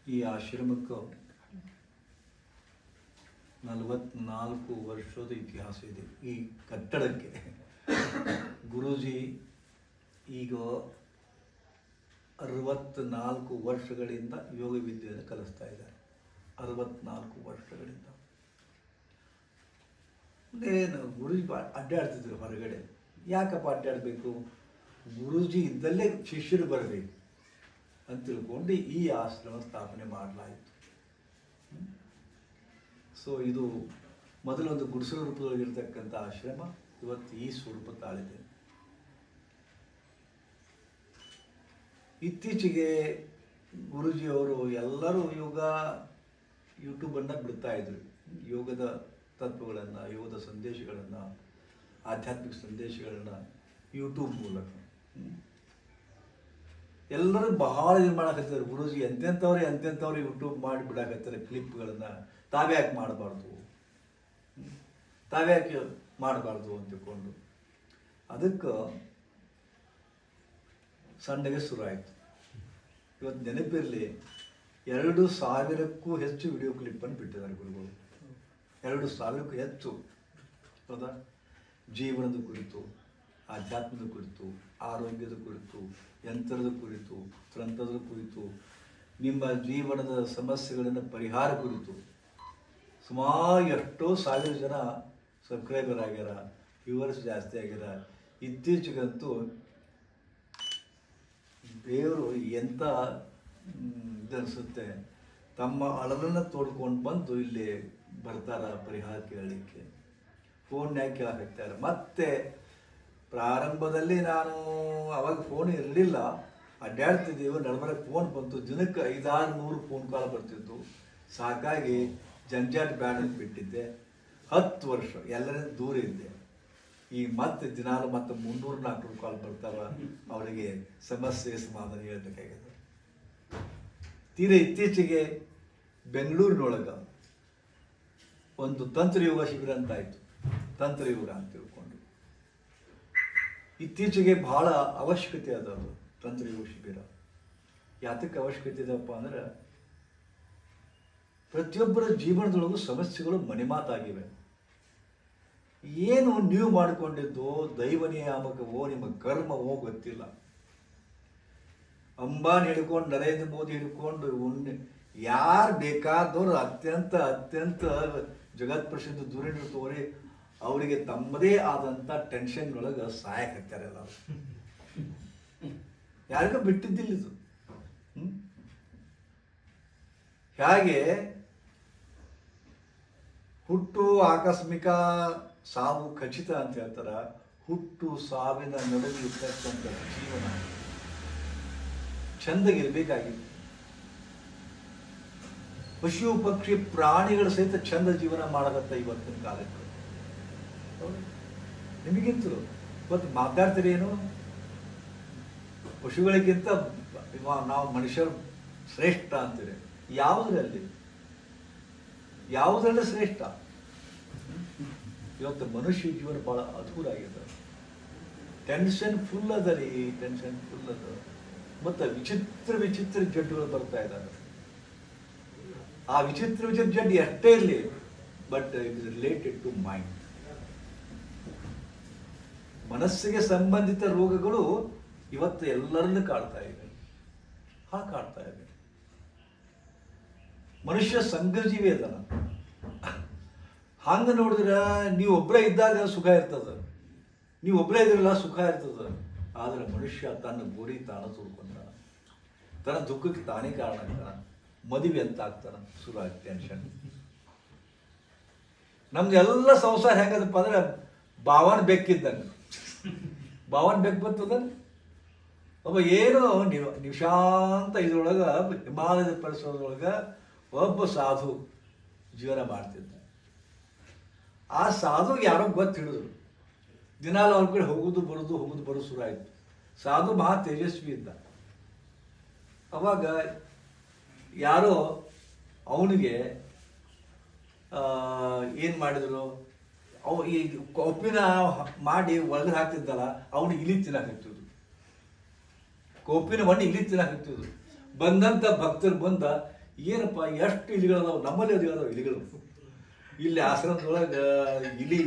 ಈ ಆಶ್ರಮಕ್ಕೆ 44 ವರ್ಷದ ಇತಿಹಾಸ ಇದೆ. ಈ ಕಟ್ಟಡಕ್ಕೆ ಗುರೂಜಿ ಈಗ 64 ವರ್ಷಗಳಿಂದ ಯೋಗ ವಿದ್ಯೆಯನ್ನು ಕಲಿಸ್ತಾ ಇದ್ದಾರೆ. 64 ವರ್ಷಗಳಿಂದ. ಏನು ಗುರೂಜಿ ಅಡ್ಡಾಡ್ತಿದ್ರು ಹೊರಗಡೆ. ಯಾಕಪ್ಪ ಅಡ್ಡಾಡಬೇಕು? ಗುರೂಜಿ ಇದ್ದಲ್ಲೇ ಶಿಷ್ಯರು ಬರಬೇಕು ಅಂತ ತಿಳ್ಕೊಂಡು ಈ ಆಶ್ರಮ ಸ್ಥಾಪನೆ ಮಾಡಲಾಯಿತು. ಸೊ ಇದು ಮೊದಲೊಂದು ಗುಡಿಸಲು ರೂಪದಲ್ಲಿರ್ತಕ್ಕಂಥ ಆಶ್ರಮ ಇವತ್ತು ಈ ಸ್ವರೂಪ ತಾಳಿದೆ. ಇತ್ತೀಚೆಗೆ ಗುರೂಜಿಯವರು ಎಲ್ಲರೂ ಯೂಟ್ಯೂಬನ್ನು ಬಿಡ್ತಾ ಇದ್ರು. ಯೋಗದ ತತ್ವಗಳನ್ನು, ಯೋಗದ ಸಂದೇಶಗಳನ್ನು, ಆಧ್ಯಾತ್ಮಿಕ ಸಂದೇಶಗಳನ್ನು ಯೂಟ್ಯೂಬ್ ಮೂಲಕ ಎಲ್ಲರೂ ಬಹಳ ಇದು ಮಾಡಕತ್ತಾರೆ. ಗುರೂಜಿ ಎಂತೆಂಥವ್ರು ಯೂಟ್ಯೂಬ್ ಮಾಡಿ ಬಿಡಾಕತ್ತಾರೆ ಕ್ಲಿಪ್ಗಳನ್ನು. ತಾವ್ಯಾಕೆ ಮಾಡಬಾರ್ದು ಅಂತ ತಿಳ್ಕೊಂಡು ಅದಕ್ಕೆ ಸಣ್ಣಗೆ ಶುರು ಆಯಿತು. ಇವತ್ತು ನೆನಪಿರಲಿ, 2000ಕ್ಕೂ ಹೆಚ್ಚು ವಿಡಿಯೋ ಕ್ಲಿಪ್ಪನ್ನು ಬಿಟ್ಟಿದ್ದಾರೆ ಗುರುಗಳು. 2000ಕ್ಕೂ ಹೆಚ್ಚು. ಹೌದಾ? ಜೀವನದ ಕುರಿತು, ಆಧ್ಯಾತ್ಮದ ಕುರಿತು, ಆರೋಗ್ಯದ ಕುರಿತು, ಯಂತ್ರದ ಕುರಿತು, ತಂತ್ರದ ಕುರಿತು, ನಿಮ್ಮ ಜೀವನದ ಸಮಸ್ಯೆಗಳನ್ನು ಪರಿಹಾರ ಕುರಿತು ಸುಮಾರು ಎಷ್ಟೋ ಸಾವಿರ ಜನ ಸಬ್ಸ್ಕ್ರೈಬರ್ ಆಗ್ಯಾರ, ವ್ಯೂವರ್ಸ್ ಜಾಸ್ತಿ ಆಗ್ಯಾರ. ಇತ್ತೀಚೆಗಂತೂ ದೇವರು ಎಂಥ ಇದನ್ನಿಸುತ್ತೆ, ತಮ್ಮ ಅಳಲನ್ನು ತೋಡ್ಕೊಂಡು ಬಂದು ಇಲ್ಲಿ ಬರ್ತಾರ ಪರಿಹಾರ ಕೇಳಲಿಕ್ಕೆ. ಫೋನ್ಯಾಕೆ ಕೇಳಾಕತ್ತಾರೆ. ಮತ್ತೆ ಪ್ರಾರಂಭದಲ್ಲಿ ನಾನು ಅವಾಗ ಫೋನ್ ಇರಲಿಲ್ಲ, ಅಡ್ಡಾಡ್ತಿದ್ದೀವಿ, ನಡ್ಬರಕ್ಕೆ ಫೋನ್ ಬಂತು. ದಿನಕ್ಕೆ 500-600 ಫೋನ್ ಕಾಲ್ ಬರ್ತಿತ್ತು. ಸಾಕಾಗಿ ಜಂಜಾಟ ಬ್ಯಾಡ ಅಂತ ಬಿಟ್ಟಿದ್ದೆ. 10 ವರ್ಷ ಎಲ್ಲರಿಂದ ದೂರ ಇದ್ದೆ. ಈಗ ಮತ್ತೆ ದಿನಾಲು ಮತ್ತೆ 300-400 ಕಾಲ್ ಬರ್ತಾರ. ಅವರಿಗೆ ಸಮಸ್ಯೆ ಸಮಾಧಾನ ಹೇಳ್ಬೇಕಾಗಿದೆ. ತೀರಾ ಇತ್ತೀಚೆಗೆ ಬೆಂಗಳೂರಿನೊಳಗೆ ಒಂದು ತಂತ್ರಯೋಗ ಶಿಬಿರ ಅಂತ ಆಯಿತು. ತಂತ್ರಯೋಗ ಅಂತ ತಿಳ್ಕೊಂಡು ಇತ್ತೀಚೆಗೆ ಬಹಳ ಅವಶ್ಯಕತೆ ಅದಾವ ತಂತ್ರಯೋಗ ಶಿಬಿರ. ಯಾತಕ್ಕೆ ಅವಶ್ಯಕತೆ ಇದಪ್ಪ ಅಂದ್ರೆ, ಪ್ರತಿಯೊಬ್ಬರ ಜೀವನದೊಳಗೂ ಸಮಸ್ಯೆಗಳು ಮನೆಮಾತಾಗಿವೆ. ಏನು ನೀವು ಮಾಡಿಕೊಂಡಿದ್ದು ದೈವ ನಿಯಾಮಕವೋ ನಿಮ್ಮ ಕರ್ಮವೋ ಗೊತ್ತಿಲ್ಲ. ಅಂಬಾನಿ ಹಿಡ್ಕೊಂಡು, ನರೇಂದ್ರ ಮೋದಿ ಹಿಡ್ಕೊಂಡು, ಯಾರು ಬೇಕಾದವರು ಅತ್ಯಂತ ಜಗತ್ ಪ್ರಸಿದ್ಧ ಧುರೀಣರು ತೋರಿ ಅವರಿಗೆ ತಮ್ಮದೇ ಆದಂಥ ಟೆನ್ಷನ್ಗಳೊಳಗೆ ಸಹಾಯಕತ್ತಾರೆ ಎಲ್ಲ. ಯಾರಿಗೂ ಬಿಟ್ಟಿದ್ದಿಲ್ಲ ಇದು. ಹಾಗೆ ಹುಟ್ಟು ಆಕಸ್ಮಿಕ, ಸಾವು ಖಚಿತ ಅಂತ ಹೇಳ್ತಾರ. ಹುಟ್ಟು ಸಾವಿನ ನಡುವೆ ಇರ್ತಕ್ಕಂಥ ಜೀವನ ಚಂದಗಿರ್ಬೇಕಾಗಿತ್ತು. ಪಶು ಪಕ್ಷಿ ಪ್ರಾಣಿಗಳ ಸಹಿತ ಚಂದ ಜೀವನ ಮಾಡಕತ್ತ ಇವತ್ತಿನ ಕಾಲಕ್ಕೆ. ನಿಮಗಿಂತಲೂ ಇವತ್ತು ಮಾತಾಡ್ತೀರೇನು? ಪಶುಗಳಿಗಿಂತ ನಾವು ಮನುಷ್ಯರು ಶ್ರೇಷ್ಠ ಅಂತೀರಿ. ಯಾವುದರಲ್ಲಿ ಶ್ರೇಷ್ಠ? ಇವತ್ತು ಮನುಷ್ಯ ಜೀವನ ಬಹಳ ಅದ್ಭುತ ಆಗಿದೆ. ಟೆನ್ಷನ್ ಫುಲ್ ಅದ ರೀ, ಟೆನ್ಷನ್ ಫುಲ್ ಅದ. ಮತ್ತು ವಿಚಿತ್ರ ಜಡ್ಡುಗಳು ಬರ್ತಾ ಇದ್ದಾವೆ. ಆ ವಿಚಿತ್ರ ಜಡ್ಡು ಎಷ್ಟೇ ಇರಲಿ, but it is related to mind. ಮನಸ್ಸಿಗೆ ಸಂಬಂಧಿತ ರೋಗಗಳು ಇವತ್ತು ಎಲ್ಲರನ್ನೂ ಕಾಡ್ತಾ ಇವೆ. ಕಾಡ್ತಾ ಇವೆ. ಮನುಷ್ಯ ಸಂಘಜೀವಿ ಅದನ. ಹಂಗ ನೋಡಿದ್ರೆ ನೀವು ಒಬ್ಬರೇ ಇದ್ದಾಗ ಸುಖ ಇರ್ತದ, ನೀವು ಒಬ್ಬರೇ ಇದ್ರಲ್ಲ ಸುಖ ಇರ್ತದ. ಆದರೆ ಮನುಷ್ಯ ತನ್ನ ಗುರಿ ತಾನು ತುಳ್ಕೊಂಡ, ತನ್ನ ದುಃಖಕ್ಕೆ ತಾನೇ ಕಾರಣ ಆಗ್ತಾನ. ಮದುವೆ ಅಂತ ಆಗ್ತಾನ, ಶುರು ಆಗಿ ಟೆನ್ಷನ್. ನಮ್ದು ಎಲ್ಲ ಸಂಸಾರ ಹೆಂಗದಪ್ಪ ಅಂದ್ರೆ ಭಾವನ ಬೆಕ್ಕಿದ್ದಂಗೆ. ಭಾವನ ಬೆಕ್ಕು ಬರ್ತದ. ಒಬ್ಬ ಏನು ನಿಶಾಂತ ಇದ್ರೊಳಗೆ ಹಿಮಾಲಯದ ಪರಿಸರದೊಳಗೆ ಒಬ್ಬ ಸಾಧು ಜೀವನ ಮಾಡ್ತಿದ್ದ. ಆ ಸಾಧುಗೆ ಯಾರೋ ಗೊತ್ತು ಹಿಡಿದ್ರು. ದಿನಾಲು ಅವ್ರ ಕಡೆ ಹೋಗುದು ಬರೋದು ಶುರು ಆಯಿತು. ಸಾಧು ಮಹಾ ತೇಜಸ್ವಿ ಇದ್ದ. ಅವಾಗ ಯಾರೋ ಅವನಿಗೆ ಏನು ಮಾಡಿದ್ರು, ಈ ಕೊಪ್ಪಿನ ಮಾಡಿ ಒಳಗೆ ಹಾಕ್ತಿದ್ದಲ್ಲ, ಅವನಿಗೆ ಇಲಿ ತಿನ್ನಾಕತ್ತಿದ್ರು. ಕೋಪಿನ ಮಣ್ಣು ಇಲ್ಲಿ ತಿನ್ನಾಕತ್ತಿದ್ರು. ಬಂದಂಥ ಭಕ್ತರು ಬಂದ, ಏನಪ್ಪ ಎಷ್ಟು ಇಲಿಗಳದಾವ, ನಮ್ಮಲ್ಲಿ ಅದಾವ ಇಲಿಗಳು. ಇಲ್ಲಿ ಆಶ್ರಮದೊಳಗೆ ಇಲಿ,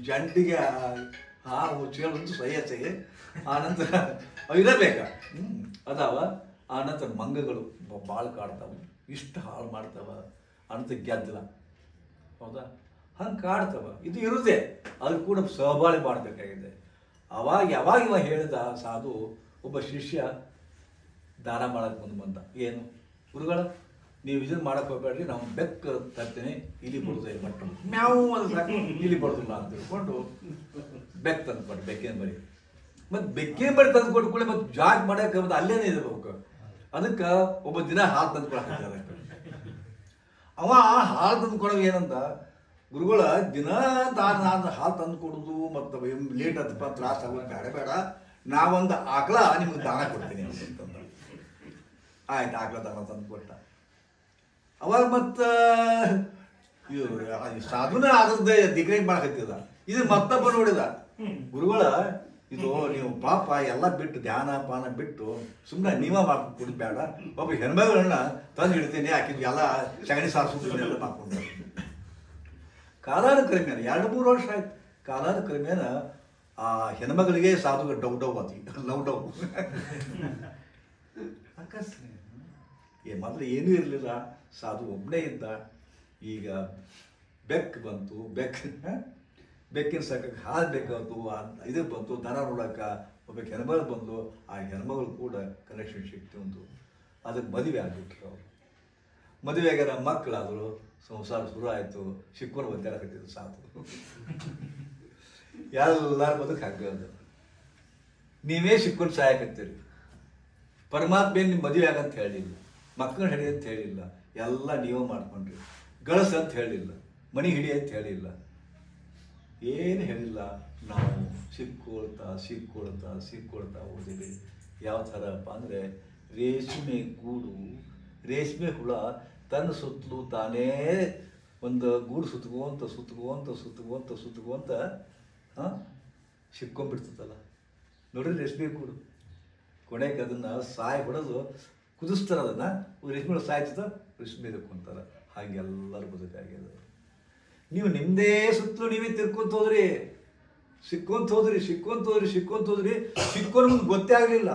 ಜಂಟಿಗೆ ಹಾವು, ಚೇಳಂತೂ ಸಹ್ಯತೆಗೆ. ಆನಂತರ ಇರಬೇಕ ಅದಾವ. ಆನಂತರ ಮಂಗಗಳು ಭಾಳ ಕಾಡ್ತಾವೆ, ಇಷ್ಟು ಹಾಳು ಮಾಡ್ತಾವ ಅಂತ ಗೆದ್ದಲ, ಹೌದಾ? ಹಂಗೆ ಕಾಡ್ತಾವ. ಇದು ಇರುತ್ತೆ, ಅದು ಕೂಡ ಸಹಬಾಳ್ವೆ ಮಾಡಬೇಕಾಗಿದೆ. ಯಾವಾಗ ಇವ ಹೇಳಿದ ಸಾಧು, ಒಬ್ಬ ಶಿಷ್ಯ ದಾನ ಮಾಡಕ್ಕೆ ಬಂದ. ಏನು ಗುರುಗಳ, ನೀವು ಇದನ್ನು ಮಾಡಕ್ಕೆ ಹೋಗ್ಬೇಡ್ರಿ, ನಾವು ಬೆಕ್ಕ ತರ್ತೀನಿ, ಇಲಿ ಬರೋದೇ ಬಟ್ ಮ್ಯಾವು ಅದು ಸಾಕು, ಇಲಿ ಬರೋದಿಲ್ಲ ಅಂತ ತಿಳ್ಕೊಂಡು ಬೆಕ್ಕ ತಂದುಕೊಟ್ಟು, ಬೆಕ್ಕಿನ ಬರಿ. ಮತ್ತು ಬೆಕ್ಕಿನ ಬರಿ ತಂದು ಕೊಟ್ಕೊಳ್ಳಿ, ಮತ್ತು ಜಾಗ್ ಮಾಡಕ್ಕೆ ಮತ್ತು ಅಲ್ಲೇನೇ ಇರಬೇಕು. ಅದಕ್ಕೆ ಒಬ್ಬ ದಿನ ಹಾಲು ತಂದುಕೊಳಕ್ಕೆ ಅದಕ್ಕೆ ಅವ ಹಾಲು ತಂದುಕೊಡೋ ಏನಂದ, ಗುರುಗಳ ದಿನ ನಾನು ಹಾಲು ತಂದು ಕೊಡೋದು ಮತ್ತು ಲೇಟ್ ಆತಪ್ಪ, ತ್ರಾಸ ಆಗೋದು ಬೇಡ ಬೇಡ, ನಾವೊಂದು ಆಕಳ ನಿಮ್ಗೆ ದಾನ ಕೊಡ್ತೀನಿ ಅಂತಂದ. ಆಯ್ತು, ಆಕಳ ದಾನ ತಂದು ಕೊಟ್ಟ. ಅವಾಗ ಮತ್ತು ಸಾಧುನ ಆದದ್ದೇ ದಿಗ್ರೇಜ್ ಮಾಡಕತ್ತಿದ. ಇದು ಮತ್ತೊಬ್ಬ ನೋಡಿದ, ಗುರುಗಳ ಇದು ನೀವು ಪಾಪ ಎಲ್ಲ ಬಿಟ್ಟು ಧ್ಯಾನ ಪಾನ ಬಿಟ್ಟು ಸುಮ್ಮನೆ ನೀವ ಮಾಡ್ಕೊಂಡು ಕುಡಿಬೇಡ, ಒಬ್ಬ ಹೆಣ್ಮಗಳನ್ನ ತಂದು ಇಡ್ತೀನಿ, ಆಕಿದ್ದು ಎಲ್ಲ ಸಗಣಿ ಸಾರಿಸೋದು ಎಲ್ಲ ಮಾಡ್ಕೊಂಡು. ಕಾಲಾನುಕ್ರಮೇಣ 2-3 ವರ್ಷ ಆಯ್ತು. ಕಾಲಾನುಕ್ರಮೇಣ ಆ ಹೆಣ್ಮಗಳಿಗೆ ಸಾಧುಗೆ ಡೌ ಆತಿ, ಲವ್ ಡೌ. ಅಕಸ್ಮಾತ್ ಮೊದಲು ಏನೂ ಇರಲಿಲ್ಲ, ಸಾಧು ಒಬ್ಬನೇ ಇದ್ದ. ಈಗ ಬೆಕ್ಕು ಬಂತು, ಬೆಕ್ಕಿನ ಸಾಕಕ್ಕೆ ಹಾಲು ಬೇಕಾಯ್ತು, ಇದು ಬಂತು, ದನ ನೋಡೋಕೆ ಒಬ್ಬ ಹೆಣ್ಮಗಳು ಬಂದು, ಆ ಹೆಣ್ಮಗಳು ಕೂಡ ಕನೆಕ್ಷನ್ ಸಿಕ್ತು ಒಂದು. ಅದಕ್ಕೆ ಮದುವೆ ಆಗಿಬಿಟ್ರು ಅವರು. ಮದುವೆ ಆಗ್ಯಾರ, ಮಕ್ಕಳಾದರು, ಸಂಸಾರ ಶುರು ಆಯಿತು. ಶಿಕ್ಕೊಂಡು ಒದ್ದಾಡಕತ್ತಿದ್ರು ಸಾಧು. ಎಲ್ಲರ ಬದುಕು ಹಾಕ್ಬೋದು. ನೀವೇ ಶಿಕ್ಕೊಂಡು ಸಾಯಕತ್ತೀರಿ. ಪರಮಾತ್ಮ ಏನು ನಿಮ್ಮ ಮದುವೆ ಆಗಂತ ಹೇಳಿಲ್ಲ, ಮಕ್ಕಳನ್ನ ಹಿಡಿ ಅಂತ ಹೇಳಿಲ್ಲ, ಎಲ್ಲ ನೀವೇ ಮಾಡ್ಕೊಂಡ್ರಿ. ಗಳಸ ಅಂತ ಹೇಳಿಲ್ಲ, ಮನೆ ಹಿಡಿ ಅಂತ ಹೇಳಿಲ್ಲ, ಏನು ಹೇಳಿಲ್ಲ. ನಾವು ಸಿಕ್ಕೊಳ್ತಾ ಓದಿವಿ. ಯಾವ ಥರಪ್ಪ ಅಂದರೆ, ರೇಷ್ಮೆ ಗೂಡು, ರೇಷ್ಮೆ ಹುಳ ತನ್ನ ಸುತ್ತಲೂ ತಾನೇ ಒಂದು ಗೂಡು ಸುತ್ತುವಂತ ಸಿಕ್ಕೊಂಡ್ಬಿಡ್ತದಲ್ಲ. ನೋಡ್ರಿ ರೇಷ್ಮೆ ಗೂಡು, ಕೊನೆಗೆ ಅದನ್ನು ಸಾಯಿ ಹೊಡೆದು ಕುದಿಸ್ತಾರೆ. ಅದನ್ನು ರೇಷ್ಮೆ ಸಾಯ್ತದ, ರೇಷ್ಮೆ ಇದಕ್ಕೊಂತಾರೆ. ಹಾಗೆಲ್ಲರೂ ಬದುಕಾಗ್ಯದ. ನೀವು ನಿಮ್ಮದೇ ಸುತ್ತಲೂ ನೀವೇ ತಿರ್ಕೊಂತ ಹೋದ್ರಿ, ಸಿಕ್ಕೊಂತ ಹೋದ್ರಿ. ಸಿಕ್ಕೋನ ಮುಂದೆ ಗೊತ್ತೇ ಆಗಲಿಲ್ಲ.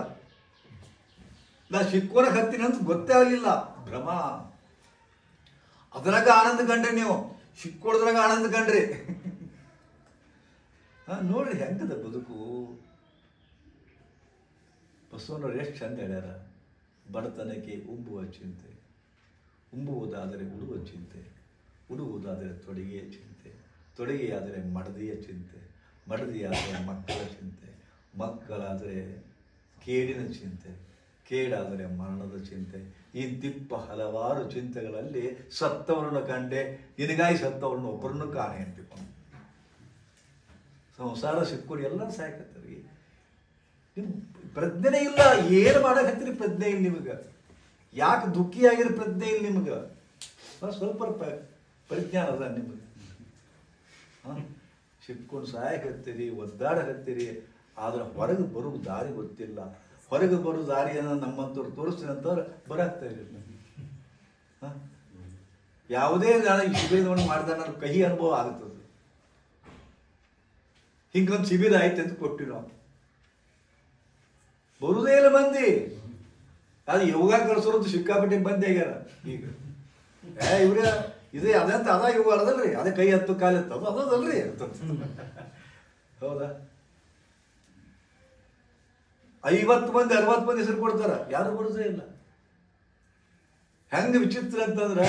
ನಾ ಸಿಕ್ಕೋನ ಹತ್ತೀನಿ ಅಂತ ಗೊತ್ತೇ ಆಗಲಿಲ್ಲ, ಭ್ರಮ. ಅದ್ರಾಗ ಆನಂದ ಕಂಡ್ರಿ, ನೀವು ಸಿಕ್ಕೋದ್ರಾಗ ಆನಂದ ಕಂಡ್ರಿ. ನೋಡ್ರಿ ಹೆಂಗದ ಬದುಕು. ಬಸವನವ್ರು ಎಷ್ಟು ಚಂದ ಹೇಳ್ಯಾರ. ಬಡತನಕ್ಕೆ ಉಂಬುವ ಚಿಂತೆ, ಉಂಬುವುದಾದರೆ ಉಡುವ ಚಿಂತೆ, ಉಡುವುದಾದರೆ ತೊಡಿಗೆಯ ಚಿಂತೆ, ತೊಡಿಗೆಯಾದರೆ ಮಡದಿಯ ಚಿಂತೆ, ಮಡದಿಯಾದರೆ ಮಕ್ಕಳ ಚಿಂತೆ, ಮಕ್ಕಳಾದರೆ ಕೇಡಿನ ಚಿಂತೆ, ಕೇಡಾದರೆ ಮರಣದ ಚಿಂತೆ. ಈ ದಿಪ್ಪ ಹಲವಾರು ಚಿಂತೆಗಳಲ್ಲಿ ಸತ್ತವರನ್ನು ಕಂಡೆ, ನಿನಗಾಗಿ ಸತ್ತವರನ್ನು ಒಬ್ಬರನ್ನು ಕಾಣೆ ಅಂತಿಕೊಂಡು ಸಂಸಾರ ಸಿಕ್ಕೊಂಡು ಎಲ್ಲರೂ ಸಾಯಕತ್ತೀರಿ. ನಿಮ್ ಪ್ರಜ್ಞೆ ಇಲ್ಲ, ಏನು ಮಾಡಕತ್ತೀರಿ ಪ್ರಜ್ಞೆ ಇಲ್ಲ ನಿಮಗೆ. ಯಾಕೆ ದುಃಖಿಯಾಗಿರೋ ಪ್ರಜ್ಞೆ ಇಲ್ಲ ನಿಮಗೆ. ಸ್ವಲ್ಪ ಪರಿಜ್ಞಾನ ಅದ ನಿಮಗೆ. ಸಿಕ್ಕೊಂಡು ಸಾಯಕತ್ತೀರಿ, ಒದ್ದಾಡಕತ್ತೀರಿ, ಆದ್ರೆ ಹೊರಗೆ ಬರೋ ದಾರಿ ಗೊತ್ತಿಲ್ಲ. ಹೊರಗೆ ಬರೋ ದಾರಿಯನ್ನು ನಮ್ಮಂಥವ್ರು ತೋರಿಸ್ತೀನಿ ಅಂತವ್ರು ಬರಾಕ್ತಾ ಇರಿ. ಯಾವುದೇ ನಾನು ಈ ಶಿಬಿರವನ್ನು ಮಾಡಿದಾಗ ನನ್ನ ಕಹಿ ಅನುಭವ ಆಗುತ್ತದೆ. ಹಿಂಗೊಂದು ಶಿಬಿರ ಆಯ್ತು ಅಂತ ಕೊಟ್ಟಿವಿ ನಾವು. ಬರುವುದೇ ಇಲ್ಲ ಮಂದಿ. ಅದು ಯೋಗ ಕಲಿಸೋದು ಸಿಕ್ಕಾಪಟ್ಟೆ ಮಂದಿ ಆಗ್ಯಾರ ಈಗ. ಇವ್ರೆ ಇದೇ ಅದಂತ ಅದ ಯೋಗ ಅಲ್ಲದಲ್ರಿ, ಅದೇ ಕೈ ಹತ್ತು ಕಾಲು ಎತ್ತು ಅದು ಅದಲ್ರಿ ಅಂತ. ಹೌದಾ? 50 ಮಂದಿ 60 ಮಂದಿ ಹೆಸರು ಕೊಡ್ತಾರ, ಯಾರು ಬರೋದೇ ಇಲ್ಲ. ಹೆಂಗೆ ವಿಚಿತ್ರ ಅಂತಂದ್ರೆ,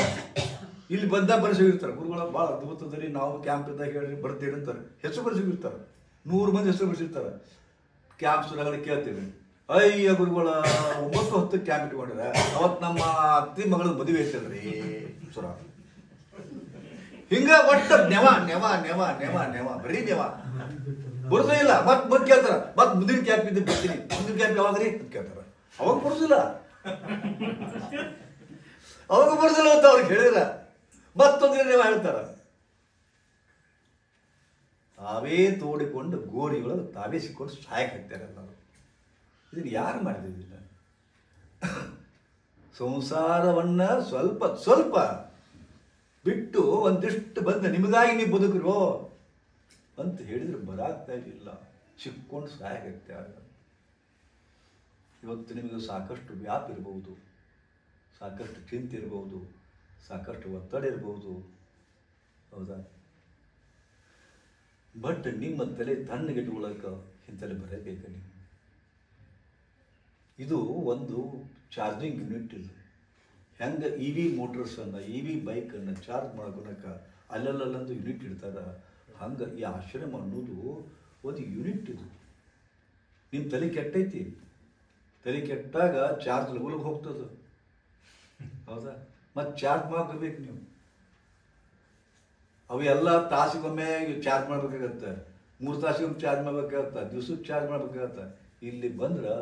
ಇಲ್ಲಿ ಬಂದಾಗ ಬರೆಸಿರ್ತಾರೆ ಗುರುಗಳ ಭಾಳ ಅದ್ಭುತದಲ್ಲಿ, ನಾವು ಕ್ಯಾಂಪ್ ಇದ್ದಾಗ ಹೇಳ್ರಿ ಬರ್ತೀವಿ ಅಂತಾರೆ. ಹೆಸರು ಬರೆಸಿರ್ತಾರೆ, 100 ಮಂದಿ ಹೆಸರು ಬರೆಸಿರ್ತಾರೆ. ಕ್ಯಾಂಪ್ ಸುರಾಗಡೆ ಕೇಳ್ತೀವಿ, ಅಯ್ಯ ಗುರುಗಳ 9-10 ಕ್ಯಾಂಪ್ ಇಟ್ಕೊಂಡಿರ, ಅವತ್ತು ನಮ್ಮ ಅತ್ತಿ ಮಗಳ ಮದುವೆ ಐತಲ್ರಿ ಸುರ. ಹಿಂಗ ಒಟ್ಟ ನೆವ ನೆವ ನೆವ ನೆವ ನೆವ ಬರೀ ನೆವ ಬರೋದೇ ಇಲ್ಲ. ಮತ್ತೆ ಕೇಳ್ತಾರ, ಮತ್ತೆ ಮುಂದಿನ ಕ್ಯಾಂಪ್ ಇದ್ದು ಬರ್ತೀನಿ, ಮುಂದಿನ ಕ್ಯಾಂಪ್ ಯಾವಾಗ್ರಿ ಅಂತ ಕೇಳ್ತಾರ. ಅವಾಗ ಬರೋದಿಲ್ಲ, ಅವಾಗ ಬರೋದಿಲ್ಲ ಅಂತ ಅವ್ರಿಗೆ ಹೇಳಿದ್ರ ಮತ್ತೊಂದಿನ ನೆವ ಹೇಳ್ತಾರ. ತಾವೇ ತೋಡಿಕೊಂಡು ಗೋರಿಗಳು ತಾವೇ ಸಿಕ್ಕೊಂಡು ಸಹಾಯಕ್ಕೆ ಹಾಕ್ತಾರೆ ಎಲ್ಲರೂ. ಇದನ್ನು ಯಾರು ಮಾಡಿದಿಲ್ಲ. ಸಂಸಾರವನ್ನ ಸ್ವಲ್ಪ ಸ್ವಲ್ಪ ಬಿಟ್ಟು ಒಂದಿಷ್ಟು ಬಂದು ನಿಮಗಾಗಿ ನೀವು ಬದುಕ್ರೋ ಅಂತ ಹೇಳಿದ್ರೆ ಬರಾಗ್ತಾ ಇರಲಿಲ್ಲ. ಸಿಕ್ಕೊಂಡು ಸಹಾಯಕ್ಕೆ ಆಗ. ಇವತ್ತು ನಿಮಗೆ ಸಾಕಷ್ಟು ವ್ಯಾಪ ಇರಬಹುದು, ಸಾಕಷ್ಟು ಚಿಂತೆ ಇರಬಹುದು, ಸಾಕಷ್ಟು ಒತ್ತಡ ಇರಬಹುದು, ಹೌದಾ? ಬಟ್ ನಿಮ್ಮ ತಲೆ ತಣ್ಣಗಿಟ್ಕೊಳ್ಳೋಕೆ ಇಂತಲೇ ಬರಬೇಕು ನೀವು. ಇದು ಒಂದು ಚಾರ್ಜಿಂಗ್ ಯೂನಿಟ್. ಇದು ಹೆಂಗೆ ಇ ವಿ ಮೋಟರ್ಸನ್ನು, ಇ ವಿ ಬೈಕನ್ನು ಚಾರ್ಜ್ ಮಾಡ್ಕೊಳಕ್ಕೆ ಅಲ್ಲಲ್ಲೊಂದು ಯೂನಿಟ್ ಇಡ್ತಾರೆ, ಹಂಗೆ ಈ ಆಶ್ರಮ ಅನ್ನೋದು ಒಂದು ಯೂನಿಟ್. ಇದು ನಿಮ್ಮ ತಲೆ ಕೆಟ್ಟೈತಿ, ತಲೆ ಕೆಟ್ಟಾಗ ಚಾರ್ಜ್ ಲಗುಲಗ್ ಹೋಗ್ತದೆ, ಹೌದಾ? ಮತ್ತು ಚಾರ್ಜ್ ಮಾಡ್ಕೋಬೇಕು ನೀವು. ಅವು ಎಲ್ಲ ತಾಸಿಗೊಮ್ಮೆ ಚಾರ್ಜ್ ಮಾಡ್ಬೇಕಾಗತ್ತೆ, 3 ತಾಸಿಗೊಮ್ಮೆ ಚಾರ್ಜ್ ಮಾಡ್ಬೇಕಾಗತ್ತೆ, ದಿವ್ಸಕ್ಕೆ ಚಾರ್ಜ್ ಮಾಡ್ಬೇಕಾಗತ್ತೆ. ಇಲ್ಲಿ ಬಂದ್ರೆ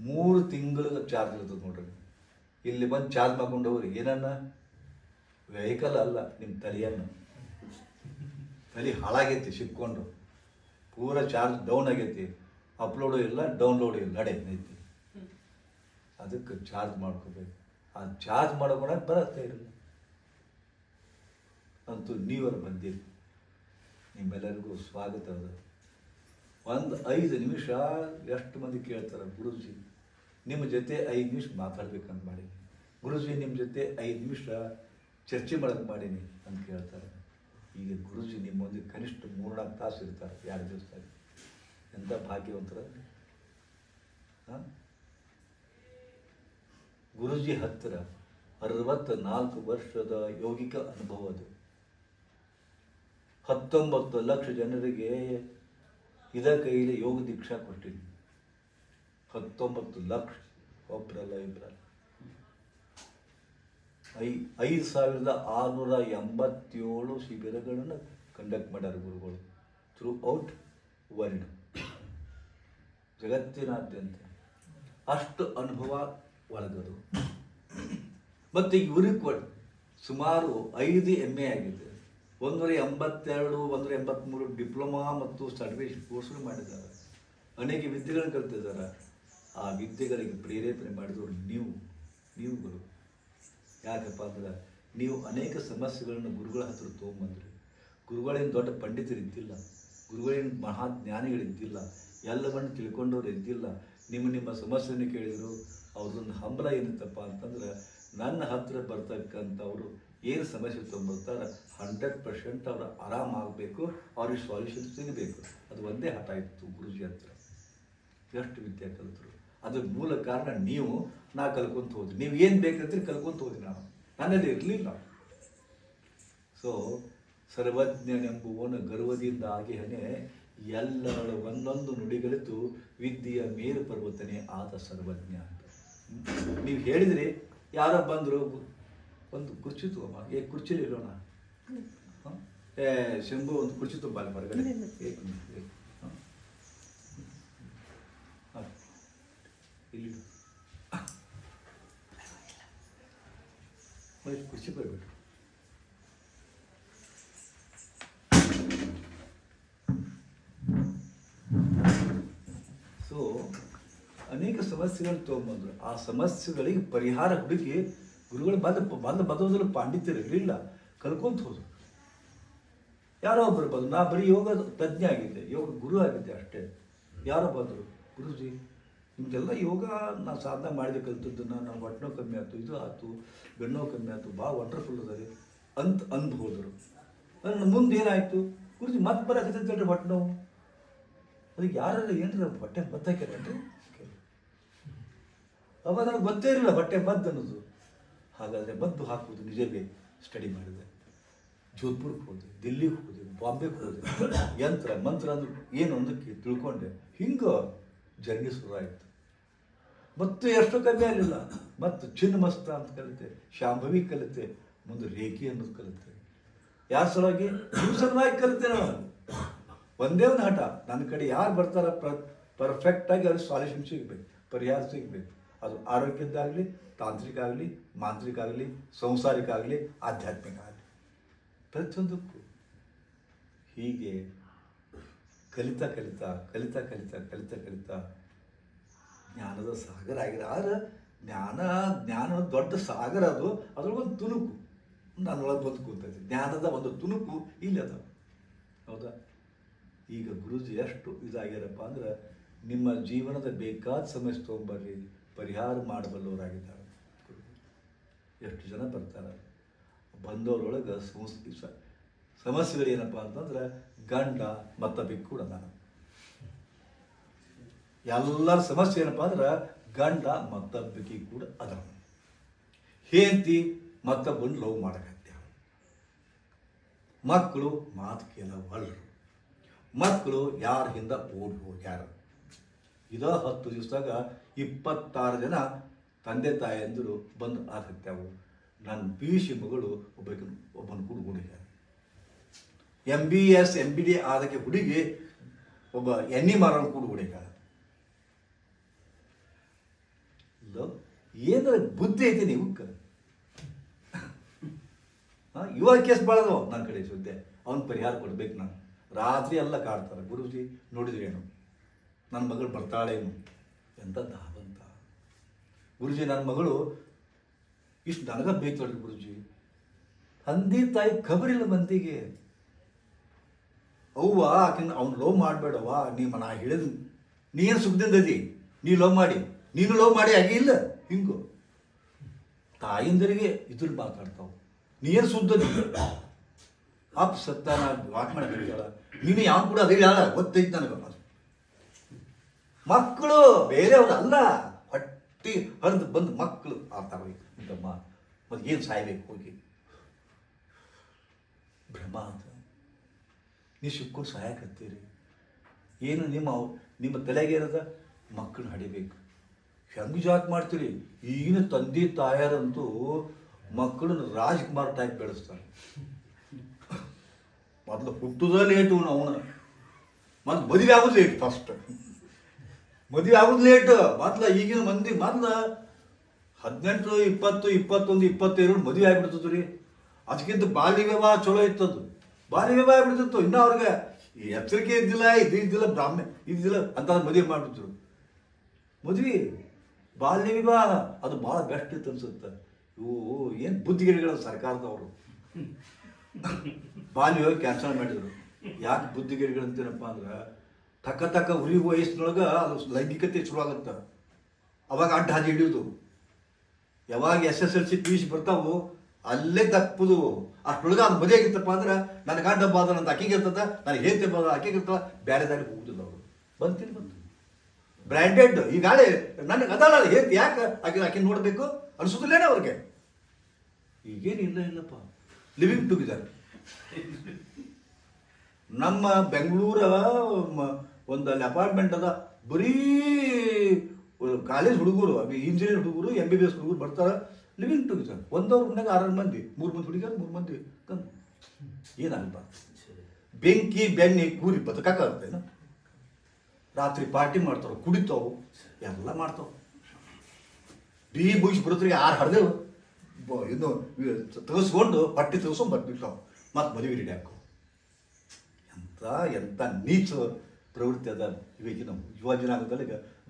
3 ತಿಂಗಳಿಗೆ ಚಾರ್ಜ್ ಇರ್ತದೆ ನೋಡ್ರಿ. ಇಲ್ಲಿ ಬಂದು ಚಾರ್ಜ್ ಮಾಡ್ಕೊಂಡು ಹೋಗ್ರಿ. ಏನನ್ನ ವೆಹಿಕಲ್ ಅಲ್ಲ, ನಿಮ್ಮ ತಲೆಯನ್ನು. ತಲೆ ಹಾಳಾಗೈತಿ ಸಿಕ್ಕೊಂಡು, ಪೂರ ಚಾರ್ಜ್ ಡೌನ್ ಆಗೈತಿ. ಅಪ್ಲೋಡು ಇಲ್ಲ, ಡೌನ್ಲೋಡು ಇಲ್ಲ, ನಡೆಯೈತಿ. ಅದಕ್ಕೆ ಚಾರ್ಜ್ ಮಾಡ್ಕೋಬೇಕು. ಆ ಚಾರ್ಜ್ ಮಾಡ್ಕೊಳಕ್ಕೆ ಬರತ್ತೆ ಇರಲ್ಲ. ಅಂತೂ ನೀವರು ಬಂದಿರಿ, ನಿಮ್ಮೆಲ್ಲರಿಗೂ ಸ್ವಾಗತ ಅದ. ಒಂದು 5 ನಿಮಿಷ ಎಷ್ಟು ಮಂದಿ ಕೇಳ್ತಾರೆ, ಗುರುಜಿ ನಿಮ್ಮ ಜೊತೆ 5 ನಿಮಿಷ ಮಾತಾಡ್ಬೇಕಂತ ಮಾಡೀನಿ, ಗುರುಜಿ ನಿಮ್ಮ ಜೊತೆ 5 ನಿಮಿಷ ಚರ್ಚೆ ಮಾಡಕ್ಕೆ ಮಾಡೀನಿ ಅಂತ ಕೇಳ್ತಾರೆ. ಈಗ ಗುರುಜಿ ನಿಮ್ಮೊಂದಿಗೆ ಕನಿಷ್ಠ 3-4 ತಾಸು ಇರ್ತಾರೆ 2 ದಿವಸದಾಗ. ಎಂಥ ಭಾಗ್ಯವಂತರ. ಗುರುಜಿ ಹತ್ತಿರ 64 ವರ್ಷದ ಯೋಗಿಕ ಅನುಭವ ಅದು. 19 ಲಕ್ಷ ಜನರಿಗೆ ಇದ ಕೈಯಲ್ಲಿ ಯೋಗ ದೀಕ್ಷಾ ಕೊಟ್ಟಿದ್ದೀನಿ. 19 ಲಕ್ಷ, ಒಬ್ಬರಲ್ಲ ಇಬ್ಬರಲ್ಲ. 5,687 ಶಿಬಿರಗಳನ್ನು ಕಂಡಕ್ಟ್ ಮಾಡ್ಯಾರ ಗುರುಗಳು ಥ್ರೂ ಔಟ್ ವರ್ಲ್ಡ್, ಜಗತ್ತಿನಾದ್ಯಂತ. ಅಷ್ಟು ಅನುಭವ ಒಳಗದು. ಮತ್ತು ಇವ್ರಿಗೆ ಸುಮಾರು 5 MA ಆಗಿದೆ, 182, 183 ಡಿಪ್ಲೊಮಾ ಮತ್ತು ಸರ್ಟಿಫಿಕೇಟ್ ಕೋರ್ಸ್ಗಳು ಮಾಡಿದ್ದಾರೆ. ಅನೇಕ ವಿದ್ಯೆಗಳನ್ನು ಕಲ್ತಿದ್ದಾರೆ. ಆ ವಿದ್ಯೆಗಳಿಗೆ ಪ್ರೇರೇಪಣೆ ಮಾಡಿದವರು ನೀವುಗಳು. ಯಾಕಪ್ಪ ಅಂದ್ರೆ ನೀವು ಅನೇಕ ಸಮಸ್ಯೆಗಳನ್ನು ಗುರುಗಳ ಹತ್ರ ತೊಗೊಂಬಂದ್ರಿ. ಗುರುಗಳೇನು ದೊಡ್ಡ ಪಂಡಿತರಿದ್ದಿಲ್ಲ, ಗುರುಗಳೇನು ಮಹಾಜ್ಞಾನಿಗಳಿದ್ದಿಲ್ಲ, ಎಲ್ಲವನ್ನು ತಿಳ್ಕೊಂಡವ್ರು ಇದ್ದಿಲ್ಲ. ನಿಮ್ಮ ಸಮಸ್ಯೆಯನ್ನು ಕೇಳಿದರು. ಅವ್ರದ್ದೊಂದು ಹಂಬಲ ಏನಿತ್ತಪ್ಪ ಅಂತಂದ್ರೆ, ನನ್ನ ಹತ್ರ ಬರ್ತಕ್ಕಂಥವ್ರು ಏನು ಸಮಸ್ಯೆ ತೊಗೊಂಬರ್ತಾರೆ 100% ಅವ್ರು ಆರಾಮಾಗಬೇಕು, ಅವ್ರಿಗೆ ಸಾಲ್ಯೂಷನ್ ಸಿಗಬೇಕು. ಅದು ಒಂದೇ ಹಠ ಇತ್ತು ಗುರುಜಿ ಹತ್ರ. ಎಷ್ಟು ವಿದ್ಯೆ ಕಲಿತರು. ಅದ್ರ ಮೂಲ ಕಾರಣ ನಾ ಕಲ್ಕೊಂತ ಹೋದ್ರಿ. ನೀವು ಏನು ಬೇಕಂದ್ರೆ ಕಲ್ಕೊಂತ ಹೋದ್ರಿ. ನನ್ನಲ್ಲಿ ಇರಲಿಲ್ಲ. ಸೊ ಸರ್ವಜ್ಞನೆಂಬುವನು ಗರ್ವದಿಂದ ಆಗಿಹನೆ ಎಲ್ಲರ ಒಂದೊಂದು ನುಡಿಗಳಿತು ವಿದ್ಯೆಯ ಮೇರು ಪರ್ವತನೇ ಆದ ಸರ್ವಜ್ಞ ಅಂತ. ನೀವು ಹೇಳಿದ್ರಿ, ಯಾರೋ ಬಂದರು, ಒಂದು ಕುರ್ಚಿ ತಗೋಮ್ಮ, ಕುರ್ಚಿಲಿ ಇರೋಣ. ಶಂಭು ಒಂದು ಕುರ್ಚಿ ತುಂಬ ಅಲ್ಲಿ ಹೊರಗಡೆ. ಇಲ್ಲಿ ಕುರ್ಚಿ ಬರಬೇಕು. ಸೊ ಅನೇಕ ಸಮಸ್ಯೆಗಳು ತೊಗೊಂಬಂದ್ರು. ಆ ಸಮಸ್ಯೆಗಳಿಗೆ ಪರಿಹಾರ ಹುಡುಕಿ ಗುರುಗಳು ಬದೋದ್ರಲ್ಲಿ ಪಾಂಡಿತ್ಯರು ಇರಲಿಲ್ಲ, ಕಲ್ಕೊಂತ ಹೋದ್ರು. ಯಾರೋ ಒಬ್ಬರು ಬಂದರು. ನಾ ಬರೀ ಯೋಗ ತಜ್ಞ ಆಗಿದ್ದೆ, ಯೋಗ ಗುರು ಆಗಿದ್ದೆ ಅಷ್ಟೇ. ಯಾರೋ ಬಂದರು, ಗುರುಜಿ ನಿಮಗೆಲ್ಲ ಯೋಗ ನಾನು ಸಾಧನೆ ಮಾಡಿದೆ, ಕಲ್ತದ್ದನ್ನು ನಾವು ಹೊಟ್ಟೆ ನೋವು ಕಮ್ಮಿ ಆಯ್ತು, ಇದು ಆಯ್ತು, ಗಣ್ಣು ನೋವು ಕಮ್ಮಿ ಆಯ್ತು, ಭಾಳ ವಂಡರ್ಫುಲ್ ಅದ ಅಂತ ಅಂದು ಹೋದರು. ನನ್ನ ಮುಂದೆ ಏನಾಯಿತು, ಗುರುಜಿ ಮತ್ತೆ ಬರಕತ್ತೈತಲ್ರಿ ಹೊಟ್ಟೆ ನೋವು. ಅದಕ್ಕೆ ಯಾರು ಏನ್ರಿ ಹೊಟ್ಟೆ ಮದ್ದು ಹಾಕ್ಯಾರೇನ್ರಿ? ಅವಾಗ ನನಗೆ ಗೊತ್ತೇ ಇರಲಿಲ್ಲ ಹೊಟ್ಟೆ ಮದ್ದು ಅನ್ನೋದು. ಹಾಗಾದರೆ ಮದ್ದು ಹಾಕುವುದು ನಿಜವೇ ಸ್ಟಡಿ ಮಾಡಿದೆ. ಜೋಧ್ಪುರಕ್ಕೆ ಹೋದೆ, ದಿಲ್ಲಿಗೆ ಹೋದೆ, ಬಾಂಬೆಗೆ ಹೋದೆ. ಯಂತ್ರ ಮಂತ್ರ ಅಂದ್ರೆ ಏನು ಅಂದಕ್ಕೆ ತಿಳ್ಕೊಂಡೆ. ಹಿಂಗೆ ಜರ್ನಿ ಶುರು ಆಯಿತು. ಮತ್ತು ಎಷ್ಟು ಕಮ್ಮಿ ಆಗಲಿಲ್ಲ. ಮತ್ತು ಚಿನ್ನಮಸ್ತ ಅಂತ ಕಲಿತೆ, ಶಾಂಭವಿ ಕಲಿತೆ, ಮುಂದೆ ರೇಖಿ ಅನ್ನೋದು ಕಲಿತೆ. ಯಾರ ಸಲುವಾಗಿ? ನಿಮ್ಮ ಸಲುವಾಗಿ ಕಲಿತೆ. ನಾನು ಒಂದೇ ಒಂದು ಹಠ, ನನ್ನ ಕಡೆ ಯಾರು ಬರ್ತಾರ ಪರ್ಫೆಕ್ಟಾಗಿ ಅವ್ರಿಗೆ ಸಾಲ್ಯೂಷನ್ ಸಿಗಬೇಕು, ಪರಿಹಾರ ಸಿಗಬೇಕು. ಅದು ಆರೋಗ್ಯದ್ದಾಗಲಿ, ತಾಂತ್ರಿಕ ಆಗಲಿ, ಮಾಂತ್ರಿಕ ಆಗಲಿ, ಸಂಸಾರಿಕ ಆಗಲಿ, ಆಧ್ಯಾತ್ಮಿಕ ಆಗಲಿ, ಪ್ರತಿಯೊಂದಕ್ಕೂ ಹೀಗೆ ಕಲಿತಾ ಕಲಿತಾ ಕಲಿತಾ ಕಲಿತಾ ಕಲಿತಾ ಕಲಿತಾ ಜ್ಞಾನದ ಸಾಗರ ಆಗಿದೆ. ಆದರೆ ಜ್ಞಾನ ದೊಡ್ಡ ಸಾಗರ ಅದು, ಅದ್ರೊಳಗೊಂದು ತುಣುಕು ನನ್ನೊಳಗೆ ಬಂದು ಕೂತೈತಿ. ಜ್ಞಾನದ ಒಂದು ತುಣುಕು ಇಲ್ಲಿ ಅದ. ಹೌದಾ? ಈಗ ಗುರುಜಿ ಎಷ್ಟು ಇದಾಗ್ಯಾರಪ್ಪ ಅಂದ್ರೆ, ನಿಮ್ಮ ಜೀವನದ ಬೇಕಾದ ಸಮಸ್ಯೆ ತೊಗೊಂಬರ್ರಿ, ಪರಿಹಾರ ಮಾಡಬಲ್ಲವರಾಗಿದ್ದಾರೆ. ಎಷ್ಟು ಜನ ಬರ್ತಾರೆ, ಬಂದವರೊಳಗೆ ಸಮಸ್ಯೆಗಳೇನಪ್ಪ ಅಂತಂದ್ರೆ ಗಂಡ ಮತ್ತೊಬ್ಬಿ ಕೂಡ ನಾನು. ಎಲ್ಲರ ಸಮಸ್ಯೆ ಏನಪ್ಪ ಅಂದ್ರೆ ಗಂಡ ಮತ್ತೊಬ್ಬಕಿ ಕೂಡ ಅದ. ಹೆಂಡತಿ ಮತ್ತೊಬ್ಬನ ಲವ್ ಮಾಡಕತ್ಯ, ಮಕ್ಕಳು ಮಾತು ಕೇಳವಲ್ರು, ಮಕ್ಕಳು ಯಾರ ಹಿಂದ ಓಡಿ ಹೋಗ್ಯಾರ. ಇದ 10 ದಿವಸದಾಗ 26 ಜನ ತಂದೆ ತಾಯಿಯಂದರು ಬಂದು ಆತ್ಮಹತ್ಯಾವು. ನನ್ನ PUC ಮಗಳು ಒಬ್ಬನ ಕೂಡ ಹುಡುಗ, MBS MBD ಆದಕ್ಕೆ ಹುಡುಗಿ ಒಬ್ಬ ಎಣ್ಣೆ ಮಾರೋಣ ಕೂಡ ಹುಡುಗ. ಏನಾರ ಬುದ್ಧಿ ಐತಿ ನೀವು? ಇವಾಗ ಕೇಸ್ ಬಾಳದವ ನನ್ನ ಕಡೆ ಸುದ್ದೆ, ಅವನ ಪರಿಹಾರ ಕೊಡ್ಬೇಕು. ನಾನು ರಾತ್ರಿ ಎಲ್ಲ ಕಾಡ್ತಾರೆ, ಗುರುಜಿ ನೋಡಿದ್ರಿ ಏನು ನನ್ನ ಮಗಳು ಬರ್ತಾಳೇನು ಎಂತ ದಾವಂತ. ಗುರುಜಿ ನನ್ನ ಮಗಳು ಇಷ್ಟು ನನಗ ಬೇಕು ನೋಡ್ರಿ ಗುರುಜಿ. ತಂದೆ ತಾಯಿ ಖಬರಿಲ್ಲ ಮಂದಿಗೆ. ಅವ್ವ ಆಕಿನ ಅವ್ನು ಲವ್ ಮಾಡಬೇಡವ್ವ, ನಾ ಹೇಳಿದ್ ನೀನು ಸುಖದಿಂದದಿ, ನೀ ಲವ್ ಮಾಡಿ, ನೀನು ಲವ್ ಮಾಡಿ ಆಗಿ ಇಲ್ಲ. ಹಿಂಗು ತಾಯಿಂದರಿಗೆ ಇದ್ರ ಮಾತಾಡ್ತಾವ. ನೀನು ಸುದ್ದ ಅಪ್ ಸತ್ತ ನಾ ವಾಕ್ ಮಾಡ್ತಾಳ, ನೀನು ಯಾವ ಕೂಡ ಅದೇ ಹೇಳ ಗೊತ್ತೈತಿ ನನಗೆ. ಮಕ್ಕಳು ಬೇರೆಯವ್ರು ಅಲ್ಲ, ಹೊಟ್ಟಿ ಹರಿದು ಬಂದು ಮಕ್ಕಳು ಆಡ್ತಾವ. ಇಂತಮ್ಮ ಮತ್ತೆ ಏನು ಸಾಯ್ಬೇಕು ಹೋಗಿ ಭ್ರಮ ಅಂತ ನೀವು ಸಿಕ್ಕೊಂಡು ಸಾಯಕತ್ತೀರಿ. ಏನು ನಿಮ್ಮ ತಲೆಗೆ ಇರೋದ ಮಕ್ಕಳನ್ನ ಹಡಿಬೇಕು. ಹೆಂಗೆ ಜಾಕ್ ಮಾಡ್ತೀರಿ? ಈಗಿನ ತಂದೆ ತಾಯಾರಂತೂ ಮಕ್ಕಳನ್ನ ರಾಜ್ಕುಮಾರ್ ಟೈಪ್ ಬೆಳೆಸ್ತಾರೆ. ಮೊದಲು ಹುಟ್ಟುದ ಲೇಟು, ಅವನ ಮೊದಲು ಮದುವೆ ಆಗೋದು ಲೇಟ್. ಫಸ್ಟ್ ಮದುವೆ ಆಗೋದು ಲೇಟ್. ಮೊದಲು ಈಗಿನ ಮಂದಿ ಮೊದಲು 18, 20, 21, 22 ಮದುವೆ ಆಗಿಬಿಡ್ತದ ರೀ. ಅದಕ್ಕಿಂತ ಬಾಲ್ಯ ವಿವಾಹ ಚಲೋ ಇತ್ತದು. ಬಾಲ್ಯ ವಿವಾಹ ಆಗ್ಬಿಡ್ತಿತ್ತು. ಇನ್ನೂ ಅವ್ರಿಗೆ ಎಚ್ಚರಿಕೆ ಇದ್ದಿಲ್ಲ, ಇದ್ದಿಲ್ಲ, ಬ್ರಾಹ್ಮಣ ಇದ್ದಿಲ್ಲ ಅಂತ ಮದುವೆ ಮಾಡಿಬಿಟ್ರು. ಮದುವೆ ಬಾಲ್ಯ ವಿವಾಹ ಅದು ಭಾಳ ಬೆಸ್ಟ್ ಇತ್ತು ಅನ್ಸುತ್ತೆ. ಇವು ಏನು ಬುದ್ಧಿಗಿರಿಗಳು ಸರ್ಕಾರದವರು ಬಾಲ್ಯ ವಿವಾಹ ಕ್ಯಾನ್ಸಲ್ ಮಾಡಿದ್ರು. ಯಾಕೆ ಬುದ್ಧಿಗಿರಿಗಳು ಅಂತೇನಪ್ಪ ಅಂದ್ರೆ, ತಕ್ಕ ಉರಿ ವಯಸ್ಸಿನೊಳಗೆ ಅದು ಲೈಂಗಿಕತೆ ಶುರುವಾಗುತ್ತೆ. ಅವಾಗ ಅಡ್ಡ ಹಾದಿ ಹಿಡಿಯೋದು. ಯಾವಾಗ SSLC PUC ಬರ್ತಾವು ಅಲ್ಲೇ ತಪ್ಪುದು. ಅಷ್ಟೊಳಗೆ ಅದು ಮದುವೆ ಆಗಿತ್ತಪ್ಪ ಅಂದ್ರೆ ನನಗೆ ಗಂಡ ಬಾದ ಅಂತ ಅಕ್ಕಿಗೆ ಇರ್ತದ, ನನಗೆ ಹೇಂತೆ ಬಾದ ಅಕ್ಕಿಗೆ ಇರ್ತದ, ಬೇರೆ ದಾರಿ ಹೋಗುದಿಲ್ಲ ಅವರು. ಬಂತು ಬ್ರ್ಯಾಂಡೆಡ್ ಈ ಗಾಳಿ ನನಗೆ ಅದಲ್ಲ ಹೇಂತಿ, ಯಾಕೆ ಆಕೆ ನೋಡಬೇಕು ಅನಿಸೋದಿಲ್ಲೇನ ಅವ್ರಿಗೆ? ಈಗೇನು ಇಲ್ಲಪ್ಪ, ಲಿವಿಂಗ್ ಟುಗೆದರ್. ನಮ್ಮ ಬೆಂಗಳೂರ ಒಂದು ಅಲ್ಲಿ ಅಪಾರ್ಟ್ಮೆಂಟ್ ಅದ, ಬರೀ ಕಾಲೇಜ್ ಹುಡುಗರು, ಇಂಜಿನಿಯರ್ ಹುಡುಗರು, MBBS ಹುಡುಗರು ಬರ್ತಾರೆ ಲಿವಿಂಗ್ ಟುಗೆದರ್. ಒಂದವ್ರ ಮನೆಗೆ 6 ಮಂದಿ, 3 ಮಂದಿ ಹುಡುಗಿಯರು, 3 ಮಂದಿ ಕಂದು. ಏನಾಗಲ್ಲ, ಬೆಂಕಿ ಬೆನ್ನಿ ಕೂರಿ ಬದುಕಾಗತ್ತೇನ? ರಾತ್ರಿ ಪಾರ್ಟಿ ಮಾಡ್ತಾವ, ಕುಡಿತಾವು, ಎಲ್ಲ ಮಾಡ್ತಾವ. ಬುಗಿಸಿ ಬರೋದ್ರಿಗೆ 6 ಹಡ್ದೇವು ಇನ್ನು ತೆಗೆಸ್ಕೊಂಡು ಬಟ್ಟೆ ತೆಗೆಸ್ಕೊಂಡು ಬರ್ಬಿಡ್ತಾವ. ಮತ್ತು ಮದುವೆ ರೆಡಿ ಹಾಕೋ. ಎಂಥ ನೀಚ ಪ್ರವೃತ್ತಿ ಅದ ಇವಾಗಿನ ಯುವ ಜನಾಂಗದಲ್ಲಿ.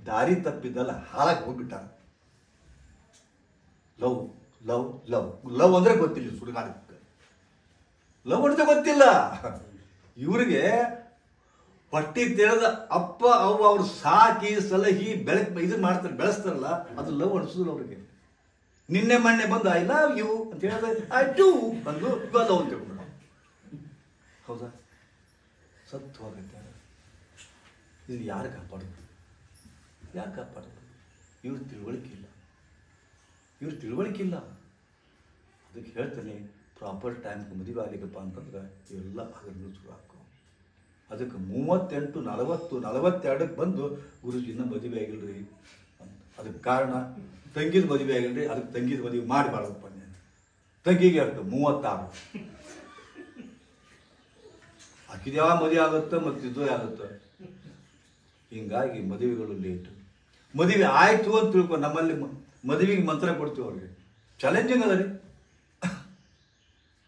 ದಾರಿ ತಪ್ಪಿದ್ದಲ್ಲ, ಹಾಳಾಗಿ ಹೋಗ್ಬಿಟ್ಟಾರ. ಲವ್ ಲವ್ ಲವ್ ಲವ್ ಅಂದ್ರೆ ಗೊತ್ತಿಲ್ಲ ಸುಡುಗಾಡಕ್ಕೆ. ಲವ್ ಅಂದ್ರೆ ಗೊತ್ತಿಲ್ಲ ಇವ್ರಿಗೆ. ಹೊಟ್ಟಿ ತೆರೆದ ಅಪ್ಪ ಅವ್ವ ಅವ್ರು ಸಾಕಿ ಸಲಹಿ ಇದನ್ನ ಮಾಡ್ತಾರೆ, ಬೆಳೆಸ್ತಾರಲ್ಲ, ಅದು ಲವ್ ಅನಿಸೋದಿಲ್ಲ ಅವ್ರಿಗೆ. ನಿನ್ನೆ ಮೊನ್ನೆ ಬಂದು ಐ ಲವ್ ಯು ಅಂತ ಹೇಳಿದ್ರೆ ಐ ಡೂ ಬಂದು ಇವಾಗ ಲವ್ ಅಂತ ಹೇಳ್ಬಿಡ. ಹೌದಾ? ಸತ್ತು ಹೋಗುತ್ತೆ. ಇದು ಯಾರು ಕಾಪಾಡೋದು? ಯಾರು ಕಾಪಾಡೋದು? ಇವ್ರ ತಿಳುವಳಿಕೆ ಇಲ್ಲ. ಅದಕ್ಕೆ ಹೇಳ್ತಾನೆ, ಪ್ರಾಪರ್ ಟೈಮ್ಗೆ ಮದುವೆ ಆಗಲಿಕ್ಕಪ್ಪ ಅಂತಂದ್ರೆ ಇವೆಲ್ಲ ಅದನ್ನು ಶುರು ಹಾಕೋ. ಅದಕ್ಕೆ 38, 40, 42ಕ್ಕೆ ಬಂದು ಗುರುಜಿನ ಮದುವೆ ಆಗಿಲ್ರಿ ಅಂತ. ಅದಕ್ಕೆ ಕಾರಣ ತಂಗಿದ ಮದುವೆ ಆಗಿಲ್ರಿ, ಅದಕ್ಕೆ ತಂಗಿದ ಮದುವೆ ಮಾಡಬಾರ್ದಪ್ಪ. ತಂಗಿಗೆ ಅಷ್ಟು 36. ಆಕಿದ ಯಾವ ಮದುವೆ ಆಗುತ್ತೆ ಮತ್ತು ಇದು ಆಗುತ್ತೆ. ಹಿಂಗಾಗಿ ಮದುವೆಗಳು ಲೇಟು. ಮದುವೆ ಆಯಿತು ಅಂತ ತಿಳ್ಕೊ. ನಮ್ಮಲ್ಲಿ ಮದುವೆಗೆ ಮಂತ್ರ ಕೊಡ್ತೀವಿ ಅವ್ರಿಗೆ. ಚಾಲೆಂಜಿಂಗ್ ಅದ ರೀ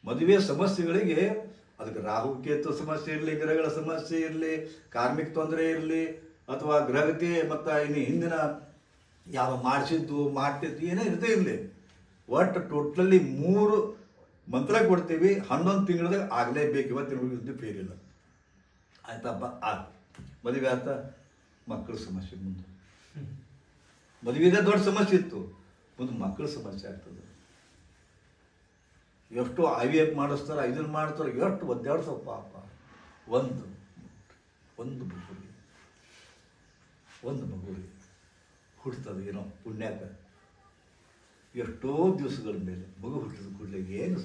ಮದುವೆ ಸಮಸ್ಯೆಗಳಿಗೆ. ಅದಕ್ಕೆ ರಾಹು ಕೇತು ಸಮಸ್ಯೆ ಇರಲಿ, ಗ್ರಹಗಳ ಸಮಸ್ಯೆ ಇರಲಿ, ಕಾರ್ಮಿಕ ತೊಂದರೆ ಇರಲಿ, ಅಥವಾ ಗ್ರಹಗತಿ ಮತ್ತು ಇನ್ನು ಹಿಂದಿನ ಯಾವ ಮಾಡಿಸಿದ್ದು ಮಾಡ್ತಿದ್ದು ಏನೇ ಇರದೇ ಇರಲಿ, ಒಟ್ಟು ಟೋಟಲಿ 3 ಮಂತ್ರ ಕೊಡ್ತೀವಿ, 11 ತಿಂಗಳದಾಗ ಆಗಲೇಬೇಕು. ಇವತ್ತಿನ ಫೇಲ್ ಇಲ್ಲ. ಆಯ್ತಪ್ಪ ಮದುವೆ ಆತ, ಮಕ್ಕಳ ಸಮಸ್ಯೆ ಮುಂದೆ. ಮದುವೆಗೆ ದೊಡ್ಡ ಸಮಸ್ಯೆ ಇತ್ತು, ಮುಂದೆ ಮಕ್ಕಳ ಸಮಸ್ಯೆ ಆಗ್ತದೆ. ಎಷ್ಟು IVF ಮಾಡಿಸ್ತಾರೆ, ಇದನ್ನು ಮಾಡ್ತಾರೆ, ಎಷ್ಟು ಒದ್ದಾಡ್ತಾವ ಪಾಪ. ಒಂದು ಮಗುವಿಗೆ ಹುಡ್ತದೆ ಏನೋ ಪುಣ್ಯಾಕ. ಎಷ್ಟೋ ದಿವಸಗಳ ಮೇಲೆ ಮಗು ಹುಟ್ಟಿದ ಕೂಡಲೇ ಏನು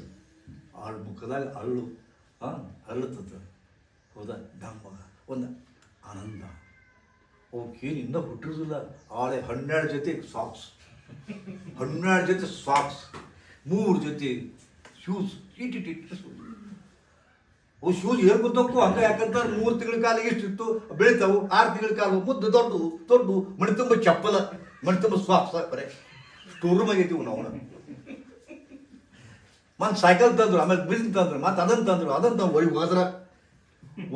ಮುಖದಾಗ ಅರಳುತ್ತದ. ಹೌದಾ? ನಮ್ಮ ಒಂದು ಆನಂದ. ಅವಕ್ಕೇನು ಇನ್ನೂ ಹುಟ್ಟಿರೋದಿಲ್ಲ. 12 ಜೊತೆ ಸಾಕ್ಸ್, 12 ಜೊತೆ ಸಾಕ್ಸ್, 3 ಜೊತೆ ಶೂಸ್. ಅವು ಶೂಸ್ ಹೇಗೆ ಗೊತ್ತಕ್ಕೂ ಹಂಗೆ. ಯಾಕಂತಾರೆ 3 ತಿಂಗಳ ಕಾಲಿಗೆ ಇಷ್ಟಿತ್ತು ಬೆಳಿತಾವು, 6 ತಿಂಗಳ ಕಾಲು ಮುದ್ದು ದೊಡ್ಡ ಮಣಿ ತುಂಬ ಚಪ್ಪಲ, ಮಣಿ ತುಂಬ ಸಾಕ್ಸ್. ಬರೇ ಸ್ಟೋರ್ ರೂಮ್ ಆಗೈತಿ ನಾವು. ಮತ್ತೆ ಸೈಕಲ್ ತಂದ್ರು, ಆಮೇಲೆ ಬಿಸಿಲು ತಂದ್ರು, ಮತ್ತೆ ಅದನ್ನು ತಂದ್ರು ಹೋದ್ರ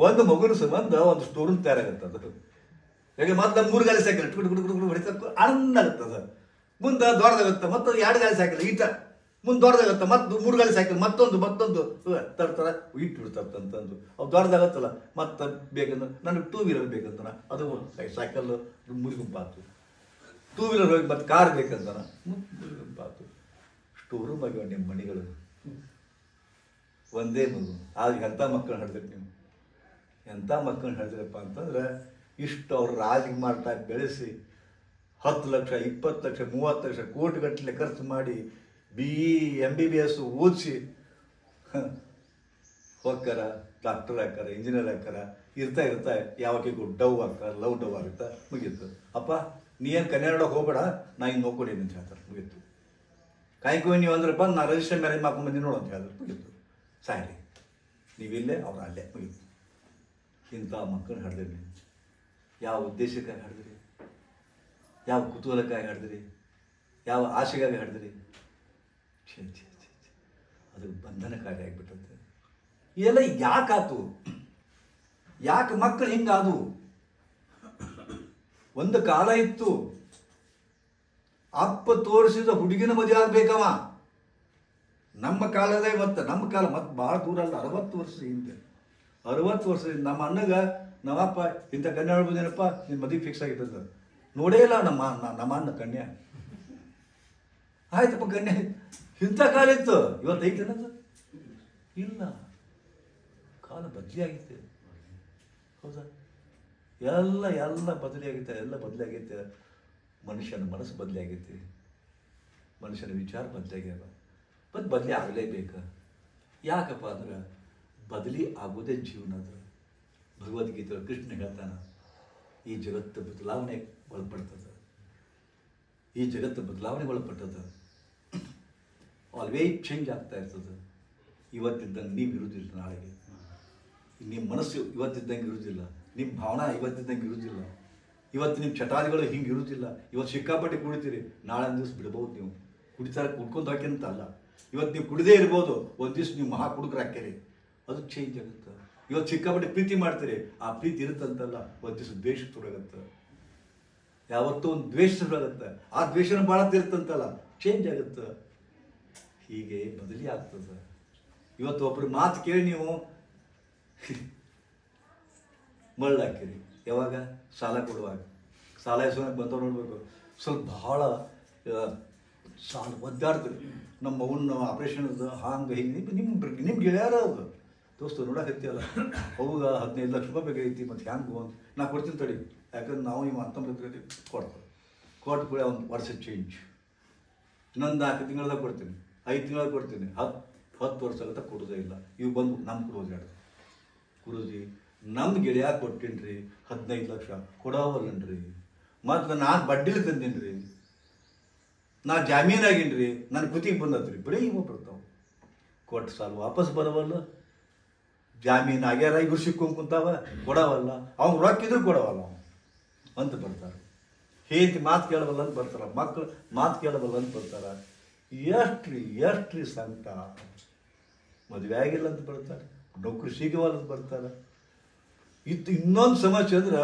ಒಂದು ಮಗುನ ಸಂಬಂಧ ಒಂದು ಸ್ಟೋರ್ ರೂಮ್ ತಯಾರಾಗತ್ತೆ. ಅದು ಯಾಕೆ ಮತ್ತೆ 3 ಗಾಲಿ ಸೈಕಲ್ ಹೊಡಿತಕ್ಕ ಆನಂದ ಆಗುತ್ತದ. ಮುಂದೆ ದೊಡ್ಡದಾಗುತ್ತೆ, ಮತ್ತೊಂದು 2 ಗಾಲಿ ಸೈಕಲ್ ಈಟ, ಮುಂದೆ ದೊಡ್ಡದಾಗತ್ತೆ, ಮತ್ತೆ 3 ಗಾಲಿ ಸೈಕಲ್, ಮತ್ತೊಂದು ತರ್ತಾರ ಇಟ್ಟು ಬಿಡ್ತಂತಂದು. ಅವು ದೊಡ್ಡದಾಗತ್ತಲ್ಲ, ಮತ್ತೆ ಬೇಕಂದ್ರೆ ನನಗೆ 2 ವೀಲರ್ ಬೇಕಂತಾನ, ಅದು ಸೈಕಲ್ ಮುರಿಗುಂಪಾತು. 2 ವೀಲರ್ ಹೋಗಿ ಮತ್ತೆ ಕಾರ್ ಬೇಕಂತಾನ, ಮುರಿಗುಂಪಾತು. ಸ್ಟೋರ್ ರೂಮ್ ಆಗಿವ ನಿಮ್ಮ ಮಣಿಗಳು. ಒಂದೇ ಮಗು. ಆಗ ಎಂಥ ಮಕ್ಕಳನ್ನ ಹಿಡಿದ್ರಿ ನೀವು, ಎಂಥ ಮಕ್ಕಳನ್ನ ಹಿಡಿದ್ರಪ್ಪ ಅಂತಂದ್ರೆ, ಇಷ್ಟು ಅವ್ರು ರಾಜಕುಮಾರ್ಟ ಬೆಳೆಸಿ 10 ಲಕ್ಷ 20 ಲಕ್ಷ 30 ಲಕ್ಷ ಕೋಟಿಗಟ್ಟಲೆ ಖರ್ಚು ಮಾಡಿ BE MBBS ಓದಿಸಿ ಹೋಗ್ತಾರ, ಡಾಕ್ಟರ್ ಹಾಕಾರ, ಇಂಜಿನಿಯರ್ ಹಾಕಾರ. ಇರ್ತಾ ಯಾವಾಗ ಡವ್ ಹಾಕಾರ, ಲವ್ ಡವ್ ಆಗುತ್ತಾ, ಮುಗೀತು. ಅಪ್ಪ ನೀ ಏನು ಕನ್ಯಾಡ ಹೋಗ್ಬೇಡ, ನಾ ಹಿಂಗೆ ನೋಡ್ಕೊಂಡಿದ್ದೀನಿ ಅಂತ ಹೇಳ್ತಾರೆ, ಮುಗೀತು. ಕಾಯ್ಕೋ ನೀವು ಅಂದ್ರಪ್ಪ, ನಾ ರಿಜಿಸ್ಟರ್ ಮ್ಯಾರೇಜ್ ಮಾಡ್ಕೊಂಡ್ಬಂದು ನೋಡು ಅಂತ ಹೇಳಿದ್ರೆ ಮುಗೀತು. ಸಾಯ್ರಿ, ನೀವಿಲ್ಲೇ ಅವ್ರು ಅಲ್ಲೇ, ಮುಗೀತು. ಇಂಥ ಮಕ್ಕಳನ್ನ ಹಿಡಿದ್ರಿ. ಯಾವ ಉದ್ದೇಶಕ್ಕಾಗಿ ಹಿಡಿದ್ರಿ? ಯಾವ ಕುತೂಹಲಕ್ಕಾಗಿ ಹಿಡಿದ್ರಿ? ಯಾವ ಆಸೆಗಾಗಿ ಹಿಡಿದ್ರಿ? ಅದಕ್ಕೆ ಬಂಧನಕಾರಿ ಆಗಿಬಿಟ್ಟಂತೆ. ಇದೆಲ್ಲ ಯಾಕಾತು? ಯಾಕೆ ಮಕ್ಕಳು ಹಿಂಗಾದು? ಒಂದು ಕಾಲ ಇತ್ತು, ಅಪ್ಪ ತೋರಿಸಿದ ಹುಡುಗಿನ ಮದುವೆ ಆಗ್ಬೇಕವ. ನಮ್ಮ ಕಾಲದ ನಮ್ಮ ಕಾಲ ಮತ್ತೆ ಭಾಳ ದೂರ ಅಲ್ಲ, 60 ವರ್ಷ ಹಿಂದೆ. 60 ವರ್ಷದಿಂದ ನಮ್ಮ ಅಣ್ಣಗ ನಮ್ಮಪ್ಪ ಇಂಥ ಕನ್ಯಾ ಹೇಳ್ಬೋದೇನಪ್ಪ, ನಿನ್ನ ಮದುವೆ ಫಿಕ್ಸ್ ಆಗಿರ್ತದ. ನೋಡೇ ಇಲ್ಲ ನಮ್ಮ ಅಣ್ಣ ಕನ್ಯಾ. ಆಯ್ತಪ್ಪ ಕನ್ಯಾ. ಇಂಥ ಕಾಲ ಇತ್ತು, ಇವತ್ತು ಐತೇನದು? ಇಲ್ಲ. ಕಾಲ ಬದಲಿ ಆಗೈತೆ. ಹೌದಾ? ಎಲ್ಲ ಬದಲಿ ಆಗೈತೆ. ಮನುಷ್ಯನ ಮನಸ್ಸು ಬದಲಿ ಆಗೈತಿ, ಮನುಷ್ಯನ ವಿಚಾರ ಬದಲಾಗ್ಯಾವ. ಮತ್ತು ಬದಲಿ ಆಗಲೇಬೇಕು. ಯಾಕಪ್ಪ ಅಂದ್ರೆ ಬದಲಿ ಆಗೋದೇ ಜೀವನದ. ಭಗವದ್ಗೀತೆ ಕೃಷ್ಣ ಹೇಳ್ತಾನೆ, ಈ ಜಗತ್ತು ಬದಲಾವಣೆ ಒಳಪಡ್ತದೆ. ಆಲ್ವೇಸ್ ಚೇಂಜ್ ಆಗ್ತಾ ಇರ್ತದೆ. ಇವತ್ತಿದ್ದಂಗೆ ನೀವು ಇರುವುದಿಲ್ಲ, ನಾಳೆಗೆ ನಿಮ್ಮ ಮನಸ್ಸು ಇವತ್ತಿದ್ದಂಗೆ ಇರುವುದಿಲ್ಲ, ನಿಮ್ಮ ಭಾವನಾ ಇವತ್ತಿದ್ದಂಗೆ ಇರುವುದಿಲ್ಲ, ಇವತ್ತು ನಿಮ್ಮ ಚಟಾರಿಗಳು ಹಿಂಗೆ ಇರುವುದಿಲ್ಲ. ಇವತ್ತು ಸಿಕ್ಕಾಪಟ್ಟೆ ಕುಡಿತೀರಿ, ನಾಳೆ ಒಂದು ದಿವಸ ಬಿಡ್ಬೋದು. ನೀವು ಕುಡ್ಕೊಂಡು ಹಾಕಿಂತ ಅಲ್ಲ, ಇವತ್ತು ನೀವು ಕುಡಿದೇ ಇರ್ಬೋದು, ಒಂದು ದಿವಸ ನೀವು ಮಹಾ ಕುಡುಕರು ಹಾಕ್ಯಾರಿ, ಅದು ಚೇಂಜ್ ಆಗುತ್ತೆ. ಇವತ್ತು ಸಿಕ್ಕಾಪಟ್ಟೆ ಪ್ರೀತಿ ಮಾಡ್ತೀರಿ, ಆ ಪ್ರೀತಿ ಇರುತ್ತಂತಲ್ಲ, ಒಂದು ದಿವಸ ದ್ವೇಷ ತೊಡಗತ್ತೆ. ಯಾವತ್ತೂ ಒಂದು ದ್ವೇಷ ತೊಡಗತ್ತೆ, ಆ ದ್ವೇಷನ ಭಾಳ ಇರುತ್ತಂತಲ್ಲ, ಚೇಂಜ್ ಆಗುತ್ತೆ. ಹೀಗೆ ಬದಲಿ ಆಗ್ತದೆ. ಇವತ್ತು ಒಬ್ಬರು ಮಾತು ಕೇಳಿ ನೀವು ಮಳ್ಳಾಕಿರಿ. ಯಾವಾಗ? ಸಾಲ ಕೊಡುವಾಗ. ಸಾಲ ಎಸ್ಕೊಳಕ್ಕೆ ಬಂದವ್ರು ನೋಡ್ಬೇಕು, ಸ್ವಲ್ಪ ಭಾಳ ಸಾಲ ಒದ್ದಾಡ್ತೀರಿ. ನಮ್ಮ ಅವನ್ನ ಆಪ್ರೇಷನ್ದು ಹಂಗೆ ಹಿಂಗೆ ನಿಮ್ಮ ಗೆಳೆಯಾರ ಅದು ದೋಸ್ತು ನೋಡಕತ್ತೀಯಲ್ಲ, ಅವಾಗ 15 ಲಕ್ಷ ರೂಪಾಯಿ ಬೇಕಾಗೈತಿ, ಮತ್ತು ಹ್ಯಾಂಗೆ ಅಂತ ನಾ ಕೊಡ್ತೀನಿ ತಡಿ. ಯಾಕಂದ್ರೆ ನಾವು ನಿಮ್ಮ ಅಂತಂದ್ರೆ ಕೊಟ್ಟು ಕೂಡ ಒಂದು ವರ್ಷ ಚೇಂಜ್, ಇನ್ನೊಂದು 4 ತಿಂಗಳದಾಗ ಕೊಡ್ತೀನಿ, 5 ತಿಂಗಳದಾಗ ಕೊಡ್ತೀನಿ, 10 ವರ್ಷ ಆಗುತ್ತೆ ಕೊಡೋದೇ ಇಲ್ಲ. ಇವು ಬಂದು ನಮ್ಮ ಕ್ರೋಜ್ ಆಡ ಗುರುಜಿ ನಮ್ಮ ಗೆಳೆಯ ಕೊಟ್ಟೀನಿ ರೀ 15 ಲಕ್ಷ ಕೊಡವಲ್ಲನ್ರಿ, ಮತ್ತು ನಾನು ಬಡ್ಡಿಲಿ ತಂದೀನಿ ರೀ, ನಾ ಜಾಮೀನಾಗೀನಿ ರೀ, ನನ್ನ ಕುತ್ತಿಗೆ ಬಂದತ್ರಿ, ಬರೀ ಇವ ಬರ್ತಾವೆ. ಕೊಟ್ಟು ಸಾಲ ವಾಪಸ್ ಬರವಲ್ಲ, ಜಾಮೀನು ಆಗ್ಯಾರ, ಇವ್ರು ಸಿಕ್ಕೊಂಡು ಕುಂತಾವ, ಕೊಡವಲ್ಲ, ಅವ್ನು ರೊಕ್ಕಿದ್ರು ಕೊಡವಲ್ಲ ಅವ್ನು ಅಂತ ಬರ್ತಾರೆ. ಹೇಂತಿ ಮಾತು ಕೇಳವಲ್ಲ ಅಂತ ಬರ್ತಾರ, ಮಕ್ಕಳು ಮಾತು ಕೇಳವಲ್ಲ ಅಂತ ಬರ್ತಾರ. ಎಷ್ಟ್ರಿ ಸಂಕಟ. ಮದುವೆ ಆಗಿಲ್ಲ ಅಂತ ಬರ್ತಾರೆ, ನೌಕರಿ ಸಿಗವಲ್ಲ ಅಂತ ಬರ್ತಾರೆ. ಇನ್ನೊಂದು ಸಮಸ್ಯೆ ಅಂದ್ರೆ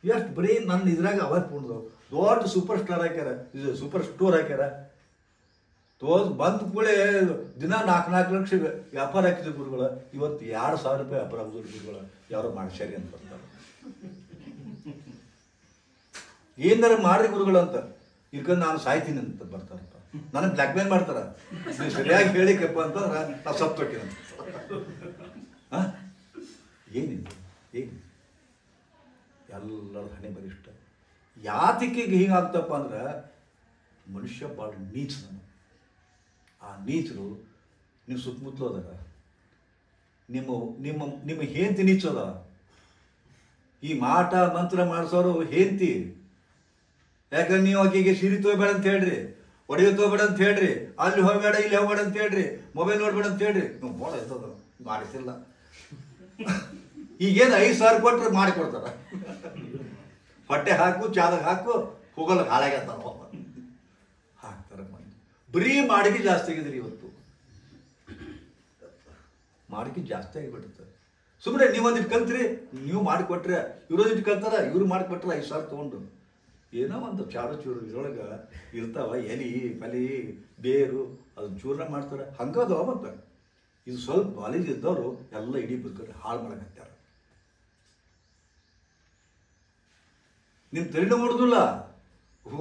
ಎಷ್ಟು ಬರೀ ನನ್ನ ಇದ್ರಾಗ ಅವಾಗ ಪೂರ್ಣದವು ದೊಡ್ಡ ಸೂಪರ್ ಸ್ಟಾರ್ ಹಾಕ್ಯಾರ, ಇದು ಸೂಪರ್ ಸ್ಟೋರ್ ಹಾಕ್ಯಾರ. ಬಂದ ಕೂಡಲೇ ದಿನ 4 ಲಕ್ಷ ವ್ಯಾಪಾರ ಹಾಕಿದ್ರು ಗುರುಗಳು. ಇವತ್ತು 2,000 ರೂಪಾಯಿ ವ್ಯಾಪಾರ ಆಗೋದು ಗುರುಗಳು. ಯಾರೋ ಮಾಡ್ಸ್ಯಾರಿ ಅಂತ ಬರ್ತಾರೆ. ಏನಾರ ಮಾಡ್ರಿ ಗುರುಗಳು ಅಂತ, ಇಲ್ಕಂದ್ರೆ ನಾನು ಸಾಯ್ತೀನಿ ಅಂತ ಬರ್ತಾರಪ್ಪ. ನನಗೆ ಬ್ಲ್ಯಾಕ್ ಮೇಲ್ ಮಾಡ್ತಾರ, ನೀವು ಸರಿಯಾಗಿ ಹೇಳಿಕಪ್ಪ ಅಂತಂದ್ರೆ ನಾವು ಸತ್ತೋಕಿನ. ಹಾಂ, ಏನಿದೆ ಏನು ಎಲ್ಲರ ಹಣೆ ಬರಿಷ್ಠ. ಯಾತಕ್ಕೆ ಹೀಗಾಗ್ತಪ್ಪ ಅಂದ್ರೆ ಮನುಷ್ಯ ಭಾಳ ನೀಚ. ಆ ನೀಚರು ನೀವು ಸುತ್ತಮುತ್ತಲು ಅದಾರ, ನಿಮ್ಮ ನಿಮ್ಮ ನಿಮ್ಮ ಹೆಂಡತಿ ನೀಚದ. ಈ ಮಾಟ ಮಂತ್ರ ಮಾಡಿಸೋರು ಹೆಂಡತಿ. ಯಾಕಂದ್ರೆ ನೀವು ಆಕೆಗೆ ಸಿರಿ ತೋಬೇಡ ಅಂತ ಹೇಳ್ರಿ, ಒಡೆಯೋ ತೋಬೇಡ ಅಂತ ಹೇಳ್ರಿ, ಅಲ್ಲಿ ಹೋಗಬೇಡ ಇಲ್ಲಿ ಹೋಗಬೇಡ ಅಂತ ಹೇಳ್ರಿ, ಮೊಬೈಲ್ ನೋಡ್ಬೇಡ ಅಂತ ಹೇಳ್ರಿ. ನೀವು ಭಾಳ ಇರ್ತದ ಮಾಡಿಸಿಲ್ಲ. ಈಗೇನು 5,000 ಕೊಟ್ಟರೆ ಮಾಡಿಕೊಡ್ತಾರ. ಹೊಟ್ಟೆ ಹಾಕು, ಚಾದಾಗ ಹಾಕು, ಹೋಗಲ್ಲ ಹಾಳಾಗ್ತಾರ ಹಾಕ್ತಾರ. ಮಂದಿ ಬರೀ ಮಾಡಿಗೆ ಜಾಸ್ತಿ ಆಗಿದ್ರಿ ಇವತ್ತು. ಮಾಡಿಕೆ ಜಾಸ್ತಿ ಆಗಿಬಿಡುತ್ತೆ. ಸುಮ್ಮನೆ ನೀವೊಂದಿಟ್ಟು ಕಲ್ತ್ರಿ, ನೀವು ಮಾಡಿಕೊಟ್ರೆ ಇವ್ರೊಂದಿಟ್ಟು ಕಲ್ತಾರ, ಇವ್ರು ಮಾಡಿಕೊಟ್ರೆ 5,000 ತೊಗೊಂಡು ಏನೋ ಒಂದು ಚಾರು ಚೂರು ಇದ್ರೊಳಗೆ ಇರ್ತಾವ. ಎಲಿ ಪಲಿ ಬೇರು ಅದನ್ನ ಚೂರ್ಣ ಮಾಡ್ತಾರೆ. ಹಂಗದವ. ಮತ್ತು ಇದು ಸ್ವಲ್ಪ ನಾಲೆಜ್ ಇದ್ದವರು ಎಲ್ಲ ಇಡೀ ಬದುಕರೆ ಹಾಳು ಮಾಡಕತ್ತಾರ. ನಿಮ್ಮ ತಲೆನೂ ಮಾಡೋದಿಲ್ಲ.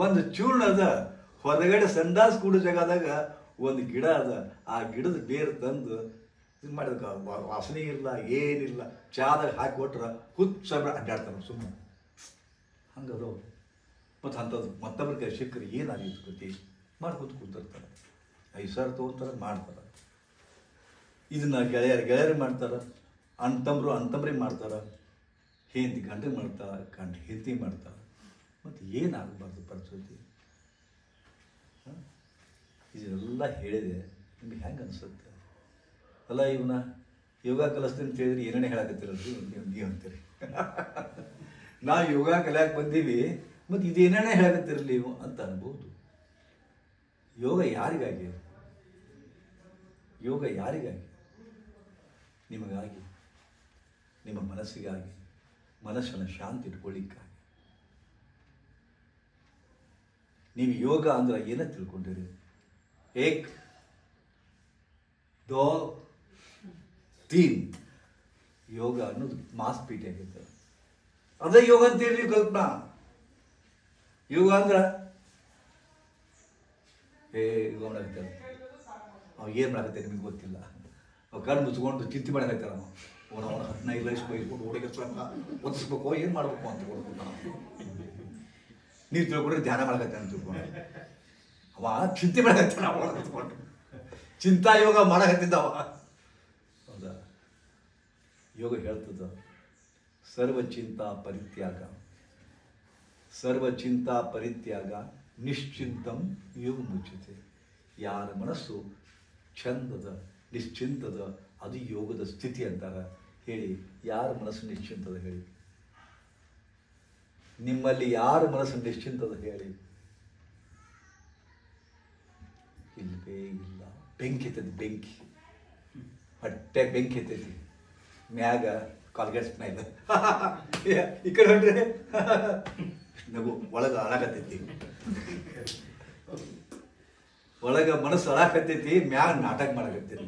ಒಂದು ಚೂರ್ಣ ಅದ, ಹೊರಗಡೆ ಸಂಡಾಸ್ ಕೂಡೋ ಜಾಗದಾಗ ಒಂದು ಗಿಡ ಅದ. ಆ ಗಿಡದ ಬೇರು ತಂದು ಇದು ಮಾಡಿದ ವಾಸನೆ ಇಲ್ಲ, ಏನಿಲ್ಲ. ಚಾದಾಗ ಹಾಕಿ ಕೊಟ್ರೆ ಹುಚ್ಚ ಅಡ್ಡಾಡ್ತಾರೆ ಸುಮ್ಮನೆ. ಹಂಗದವು. ಮತ್ತು ಅಂಥದ್ದು ಮತ್ತೊಬ್ಬರ ಕೈ ಸಿಕ್ಕರೆ ಏನಾಗಿತ್ತು ಗತಿ ಮಾಡ್ಕೊತ ಕೂತಿರ್ತಾರೆ. 5,000 ತೊಗೊತಾರೆ, ಮಾಡ್ತಾರೆ. ಇದನ್ನು ಗೆಳೆಯರು ಮಾಡ್ತಾರೆ, ಅಣ್ತಂಬ್ರಿಗೆ ಮಾಡ್ತಾರೆ, ಹೆಂಡತಿ ಗಂಡಿಗೆ ಮಾಡ್ತಾರೆ, ಗಂಡ ಹೆಂಡತಿ ಮಾಡ್ತಾರೆ. ಮತ್ತು ಏನಾಗಬಾರ್ದು ಪರಿಸ್ಥಿತಿ. ಇದೆಲ್ಲ ಹೇಳಿದೆ, ನಿಮ್ಗೆ ಹೆಂಗೆ ಅನಿಸುತ್ತೆ? ಅಲ್ಲ, ಇವನ್ನ ಯೋಗ ಕಲಿಸ್ತೀನಿ ಅಂತ ಹೇಳಿದ್ರೆ ಏನೇನೇ ಹೇಳಕತ್ತಿರಲ್ರಿ ನೀವು ಅಂತೀರಿ. ನಾವು ಯೋಗ ಕಲಿಯಾಕೆ ಬಂದೀವಿ, ಮತ್ತು ಇದೇನೇ ಹೇಳಕತ್ತಿರಲಿ ನೀವು ಅಂತ ಅನ್ಬೋದು. ಯೋಗ ಯಾರಿಗಾಗಿ? ಯೋಗ ಯಾರಿಗಾಗಿ? ನಿಮಗಾಗಿ, ನಿಮ್ಮ ಮನಸ್ಸಿಗಾಗಿ, ಮನಸ್ಸನ್ನು ಶಾಂತಿ ಇಟ್ಕೊಳ್ಳಿಕ್ಕಾಗಿ. ನೀವು ಯೋಗ ಅಂದ್ರೆ ಏನ ತಿಳ್ಕೊಂಡಿರಿ? ಏಕ್ ದೋ ತೀನ್. ಯೋಗ ಅನ್ನೋದು ಮಾಸ್ ಪೀಠ ಆಗಿತ್ತು. ಅದೇ ಯೋಗ ಅಂತೀರಿ ಕಲ್ಪನಾ. ಯೋಗ ಅಂದ್ರೆ ಯೋಗ ಮಾಡಾಕತ್ತಾರೆ. ಅವ್ ಏನು ಮಾಡಾಕತ್ತೆ ನಿಮಗೆ ಗೊತ್ತಿಲ್ಲ. ಅವ್ ಕಣ್ಣು ಮುಚ್ಕೊಂಡು ಚಿಂತೆ ಮಾಡಾಕತ್ತಾರ. ಅವನ 15 ಲಕ್ಷ ಬೈಸ್ಕೊಂಡು ಹುಡುಗ ಒತ್ತಿಸ್ಬೇಕು, ಏನು ಮಾಡ್ಬೇಕು ಅಂತ ಕೊಡ್ಬೇಕು. ನೀವು ತಿಳ್ಕೊಂಡ್ರೆ ಧ್ಯಾನ ಮಾಡಕತ್ತೆ ಅಂತ ತಿಳ್ಕೊಂಡು ಅವ ಚಿಂತೆ ಮಾಡಕತ್ತಾನ. ಅವ ಕುತ್ಕೊಂಡು ಚಿಂತಾ ಯೋಗ ಮಾಡಕತ್ತಿದ್ದ ಅವ. ಹೌದಾ? ಯೋಗ ಹೇಳ್ತದ ಸರ್ವಚಿಂತಾ ಪರಿತ್ಯಾಗ, ಸರ್ವಚಿಂತಾ ಪರಿತ್ಯಾಗ ನಿಶ್ಚಿಂತಂ ಯೋಗ ಮುಚ್ಚತೆ. ಯಾರ ಮನಸ್ಸು ಚಂದದ ನಿಶ್ಚಿಂತದ ಅದು ಯೋಗದ ಸ್ಥಿತಿ ಅಂತಾರ. ಹೇಳಿ, ಯಾರ ಮನಸ್ಸು ನಿಶ್ಚಿಂತದ ಹೇಳಿ? ನಿಮ್ಮಲ್ಲಿ ಯಾರ ಮನಸ್ಸು ನಿಶ್ಚಿಂತದ ಹೇಳಿ? ಇಲ್ಲವೇ ಇಲ್ಲ. ಬೆಂಕಿ ಎತ್ತೈತಿ, ಬೆಂಕಿ ಹೊಟ್ಟೆ ಬೆಂಕಿ ಎತ್ತೈತಿ, ಮ್ಯಾಗ ಕಾಲ್ಗೇಟ್ ಸ್ಮೈಲ್. ಈ ಕಡೆ ಹೊಂಟ್ರೆ ನಗು, ಒಳಗೆ ಅಳಾಕತ್ತೈತಿ. ಒಳಗೆ ಮನಸ್ಸು ಅಳಾಕತ್ತೈತಿ, ಮ್ಯಾಗ ನಾಟಕ ಮಾಡಕತ್ತೈತಿ.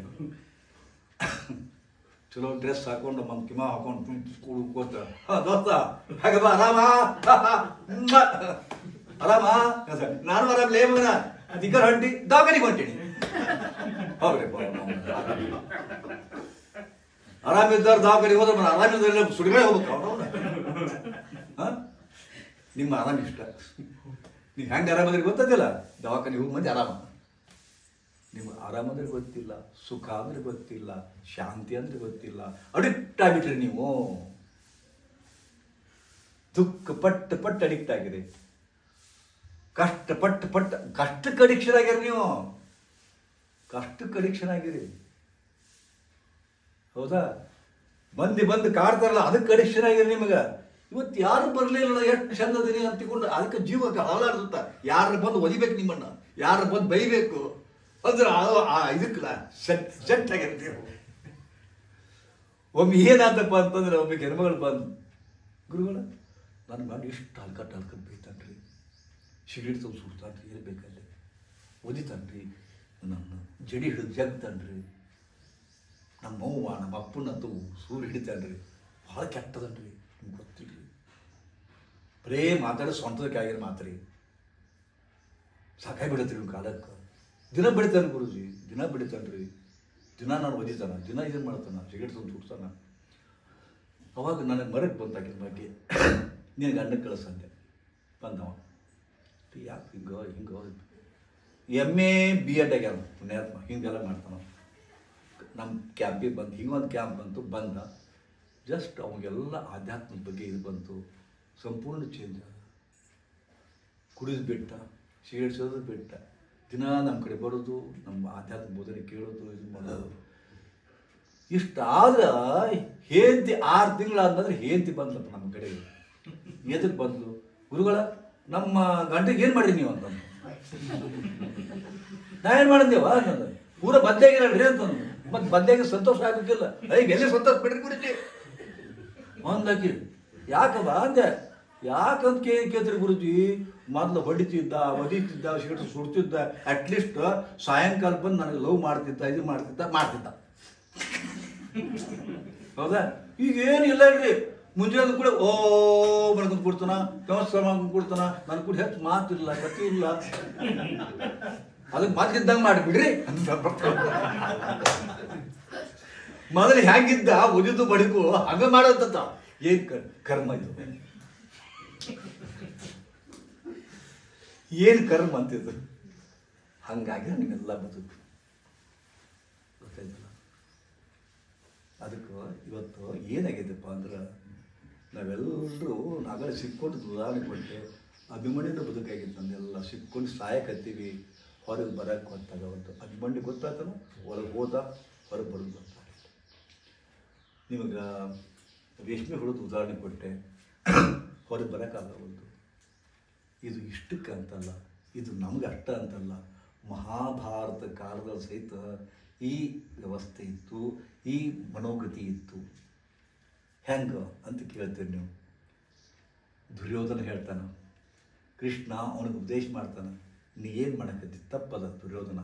ಚಲೋ ಡ್ರೆಸ್ ಹಾಕೊಂಡು ಕಿಮಾ ಹಾಕೊಂಡು ಸ್ಕೂಲ್ ಕೂತ, ದೋಸ್ತ ಹಾಗಪ್ಪ ಆರಾಮ ಆರಾಮ? ನಾನು ಆರಾಮ್ಲೇ ಮಗನ. ದಿಕ್ಕರ್ ಹೊಂಟಿ ದವಾಖಾನಿಗೆ ಹೊಂಟೀನಿ. ಹೌದ್ರಿ, ಆರಾಮಿದ್ದಾರ ದವಾಖಾನಿಗೆ ಹೋದ್ರೆ ಮನ ಆರಾಮಿದ್ದರೆ ಸುಡಿಗಳೇ ಹೋಗ್ಬೇಕು ಅವನು. ನಿಮ್ಮ ಆರಾಮ ಇಷ್ಟ. ನೀವು ಹೆಂಗೆ ಆರಾಮದ್ರಿಗೆ ಗೊತ್ತಿಲ್ಲ. ದವಾಖಾನಿಗೆ ಹೋಗಿ ಮಂದಿ ಆರಾಮ. ನಿಮ್ಗೆ ಆರಾಮಂದ್ರೆ ಗೊತ್ತಿಲ್ಲ, ಸುಖ ಅಂದ್ರೆ ಗೊತ್ತಿಲ್ಲ, ಶಾಂತಿ ಅಂದ್ರೆ ಗೊತ್ತಿಲ್ಲ. ಅಡಿಕ್ಟ್ ಆಗಿಬಿಟ್ರಿ ನೀವು. ದುಃಖ ಪಟ್ಟು ಅಡಿಕ್ಟ್ ಆಗಿದೆ. ಕಷ್ಟಕ್ಕೆ ಅಡಿಕ್ಷನ್ ಆಗ್ಯಾರ ನೀವು. ಕಷ್ಟಕ್ಕೆ ಅಡಿಕ್ಷನ್ ಆಗಿರಿ. ಹೌದಾ? ಬಂದು ಕಾಡ್ತಾರಲ್ಲ, ಅದಕ್ಕೆ ಅಡಿಕ್ಷನ್ ಆಗಿರಿ ನಿಮಗೆ. ಇವತ್ತು ಯಾರು ಬರಲಿಲ್ಲ, ಎಷ್ಟು ಚಂದದಿನಿ ಅಂತಿಕೊಂಡು ಅದಕ್ಕೆ ಜೀವಕ್ಕೆ ಹಾಳಾಡ್ಸುತ್ತ. ಯಾರು ಬಂದು ಒದಿಬೇಕು ನಿಮ್ಮನ್ನ, ಯಾರು ಬಂದು ಬೈಬೇಕು ಅಂದ್ರೆ ಇದಕ್ಕಲ್ಲ ಸೆಟ್ ಆಗಿರ್ತೀವಿ. ಒಮ್ಮೆ ಏನಾದಪ್ಪ ಅಂತಂದ್ರೆ ಒಬ್ಬ ಹೆಣ್ಮಗಳು ಬಂದು, ಗುರುಗಳ ನನ್ನ ಮಾಡಿ ಎಷ್ಟು ಹಲ್ಕಟ್ಟು ಬೈತಾನೆ ರೀ, ಸಿಗರೇಟ್ ತಂದು ಸುಡ್ತಾನೆ ರೀ, ಇರಬೇಕಲ್ಲಿ ಒದಿತಾನೆ ರೀ, ನನ್ನ ಜಡಿ ಹಿಡಿದು ಜಗ್ತಾನೆ ರೀ, ನಮ್ಮ ಅವ್ವ ನಮ್ಮ ಅಪ್ಪನಂತೂ ಸೂರು ಹಿಡಿತಾನೆ ರೀ, ಭಾಳ ಕೆಟ್ಟದನ್ ರೀ, ನಿಮ್ಗೆ ಗೊತ್ತಿಲ್ಲ. ಬರೇ ಮಾತಾಡೋ ಸ್ವಂತದಕ್ಕೆ ಆಗಿರೋ ಮಾತ್ರಿ, ಸಾಕಾಗಿ ಬಿಡತ್ರಿ ನಿಮ್ಮ ಕಾಲಕ್ಕೆ. ದಿನ ಬೆಳಿತಾನೆ ಗುರುಜಿ, ದಿನ ಬೆಳಿತಾನೆ ರೀ, ದಿನ ನಾನು ಒದಿತಾನೆ, ದಿನ ಇದನ್ನು ಮಾಡ್ತಾನೆ, ಸಿಗರೇಟ್ ತಂದು ಸುಡ್ತಾನೆ. ಅವಾಗ ನನಗೆ ಮರಕ್ಕೆ ಬಂದಾಕಿದ ಬಗ್ಗೆ ನಿನಗೆ ಅಣ್ಣಕ್ಕೆ ಕಳಿಸಂದೆ ಬಂದವ. ಯಾಕೆ ಹಿಂಗೆ MA B.Ed ಆಗ್ಯಾವ ಪುಣ್ಯಾತ್ಮ, ಹಿಂಗೆಲ್ಲ ಮಾಡ್ತಾನ. ನಮ್ಮ ಕ್ಯಾಂಪಿಗೆ ಬಂದು ಹಿಂಗೊಂದು ಕ್ಯಾಂಪ್ ಬಂತು, ಬಂದ ಜಸ್ಟ್ ಅವಾಗೆಲ್ಲ ಆಧ್ಯಾತ್ಮದ ಬಗ್ಗೆ ಇದು ಬಂತು, ಸಂಪೂರ್ಣ ಚೇಂಜ್ ಆದ. ಕುಡಿದು ಬಿಟ್ಟ, ಸಿಗರೇಟ್ ಸೇದೋದು ಬಿಟ್ಟ, ದಿನ ನಮ್ಮ ಕಡೆ ಬರೋದು, ನಮ್ಮ ಆಧ್ಯಾತ್ಮ ಬೋಧನೆ ಕೇಳೋದು, ಇದು ಮಾಡೋದು. ಇಷ್ಟಾದ್ರೆ ಹೇಂತಿ 6 ತಿಂಗಳಾದಂದ್ರೆ ಹೇಂತಿ ಬಂದಪ್ಪ ನಮ್ಮ ಕಡೆಗೆ. ಎದಕ್ಕೆ ಬಂದು ಗುರುಗಳ ನಮ್ಮ ಗಂಟೆಗೆ ಏನು ಮಾಡಿರಿ ನೀವು ಅಂತ. ನಾ ಏನು ಮಾಡಿದ್ದೇವ ಅನ್ನೋದು ಪೂರ ಬದ್ದಾಗಿರಲ್ರಿ ಅಂತಂದು. ಮತ್ತು ಬದ್ದಾಗಿ ಸಂತೋಷ ಆಗಬೇಕಿಲ್ಲ, ಎಲ್ಲಿ ಸಂತೋಷ ಬಿಡ್ರಿ ಗುರುಜಿ ಒಂದಾಕಿ. ಯಾಕಪ್ಪ ಅಂದೆ, ಯಾಕಂತ ಕೇಳ್ತೀರಿ ಗುರುಜಿ, ಮೊದಲು ಹೊಡಿತಿದ್ದ, ಒದಿತಿದ್ದ, ಸಿಗರೇಟ್ ಸುಡ್ತಿದ್ದ, ಅಟ್ಲೀಸ್ಟ್ ಸಾಯಂಕಾಲ ಬಂದು ನನಗೆ ಲವ್ ಮಾಡ್ತಿದ್ದ, ಇದು ಮಾಡ್ತಿದ್ದ. ಹೌದಾ? ಈಗ ಏನಿಲ್ಲ ರೀ, ಮುಂಜಾನೆ ಕೂಡ ಬರ್ಕೊಂಡು ಕೊಡ್ತಾನ, ನಮಸ್ಕಾರ ಮಾಡ್ಕೊಂಡು ಕೊಡ್ತಾನ, ನನ್ನ ಕೂಡ ಹೆಚ್ಚು ಮಾತಿಲ್ಲ, ಗತಿ ಇಲ್ಲ, ಅದಕ್ಕೆ ಮಾತಿದ್ದಂಗೆ ಮಾಡಿಬಿಡ್ರಿ ಅಂತ. ಮೊದಲು ಹೆಂಗಿದ್ದ ಒದಿದು ಬಡಿಕು ಹಂಗ ಮಾಡೋದಂತ. ಏನ್ ಕರ್ಮ ಇದು, ಏನು ಕರ್ಮ ಅಂತಿದ್ದು. ಹಂಗಾಗಿ ನಿಮ್ಮೆಲ್ಲ ಬದುಕು ಗೊತ್ತಾಯ್ತಲ್ಲ. ಅದಕ್ಕೆ ಇವತ್ತು ಏನಾಗಿದೆಪ್ಪ ಅಂದ್ರೆ, ನಾವೆಲ್ಲರೂ ನಾಗಲೇ ಸಿಕ್ಕೊಂಡು ಉದಾಹರಣೆ ಕೊಟ್ಟೆ, ಅಭಿಮನ್ಯದ ಬದುಕಾಗಿತ್ತು ನಮ್ಮೆಲ್ಲ. ಸಿಕ್ಕೊಂಡು ಸಾಯಕತ್ತೀವಿ, ಹೊರಗೆ ಬರೋಕ್ಕೆ ಗೊತ್ತಾಗವತ್ತು. ಅಭಿಮನ್ಯು ಗೊತ್ತಾಗ್ತಾನೋ, ಹೊರಗೆ ಹೋದ, ಹೊರಗೆ ಬರೋದು ಗೊತ್ತಾಗಿತ್ತು. ನಿಮಗೆ ರೇಷ್ಮೆ ಹುಡುದು ಉದಾಹರಣೆ ಕೊಟ್ಟೆ, ಹೊರಗೆ ಬರೋಕ್ಕಾಗವಲ್ದು. ಇದು ಇಷ್ಟಕ್ಕೆ ಅಂತಲ್ಲ, ಇದು ನಮ್ಗೆ ಅಷ್ಟ ಅಂತಲ್ಲ, ಮಹಾಭಾರತ ಕಾಲದಲ್ಲಿ ಸಹಿತ ಈ ವ್ಯವಸ್ಥೆ ಇತ್ತು, ಈ ಮನೋಗತಿ ಇತ್ತು. ಹೆಂಗೆ ಅಂತ ಕೇಳ್ತೀರಿ ನೀವು. ದುರ್ಯೋಧನ ಹೇಳ್ತಾನೆ, ಕೃಷ್ಣ ಅವನಿಗೆ ಉಪದೇಶ ಮಾಡ್ತಾನೆ, ನೀ ಏನು ಮಾಡಕತ್ತಿ ತಪ್ಪದ ದುರ್ಯೋಧನ,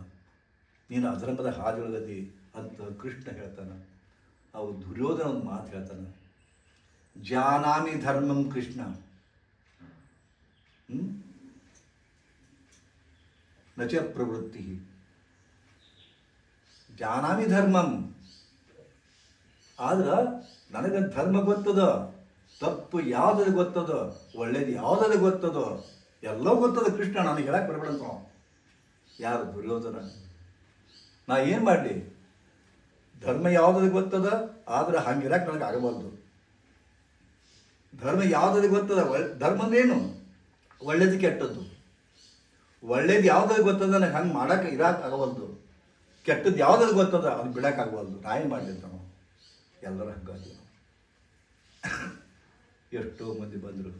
ನೀನು ಅಧರ್ಮದ ಹಾದಿಯೊಳಗದಿ ಅಂತ ಕೃಷ್ಣ ಹೇಳ್ತಾನೆ. ಅವು ದುರ್ಯೋಧನ ಒಂದು ಮಾತು ಹೇಳ್ತಾನೆ, ಜಾನಾಮಿ ಧರ್ಮಂ ಕೃಷ್ಣ ನಚ ಪ್ರವೃತ್ತಿ, ಜಾನಾಮಿ ಧರ್ಮಂ, ಆದ್ರೆ ನನಗೆ ಧರ್ಮ ಗೊತ್ತದ, ತಪ್ಪು ಯಾವುದದು ಗೊತ್ತದ, ಒಳ್ಳೇದು ಯಾವುದದು ಗೊತ್ತದ, ಎಲ್ಲವೂ ಗೊತ್ತದ ಕೃಷ್ಣ, ನನಗೆ ಹೇಳಕ್ಕೆ ಬರಬೇಡಂತ. ಯಾರು? ದುರ್ಯೋಧನ. ನಾ ಏನು ಮಾಡಲಿ? ಧರ್ಮ ಯಾವುದದು ಗೊತ್ತದ, ಆದ್ರೆ ಹಂಗಿರಕ್ಕೆ ನನಗೆ ಆಗಬಾರ್ದು. ಧರ್ಮ ಯಾವುದದು ಗೊತ್ತದ, ಧರ್ಮ ಅಂದ್ರೇನು? ಒಳ್ಳೇದು ಕೆಟ್ಟದ್ದು. ಒಳ್ಳೇದು ಯಾವುದದು ಗೊತ್ತದ, ನನಗೆ ಹಂಗೆ ಮಾಡಕ್ಕೆ ಇರಕ್ಕೆ ಆಗವಲ್ದು. ಕೆಟ್ಟದ್ದು ಯಾವುದದು ಗೊತ್ತದ, ಅದು ಬಿಡೋಕ್ಕಾಗವಲ್ದು. ನಾ ಏನು ಮಾಡಲಿ ನಾವು ಎಲ್ಲರೂ ಹಂಗಾಗಿ. ಎಷ್ಟೋ ಮಂದಿ ಬಂದರು.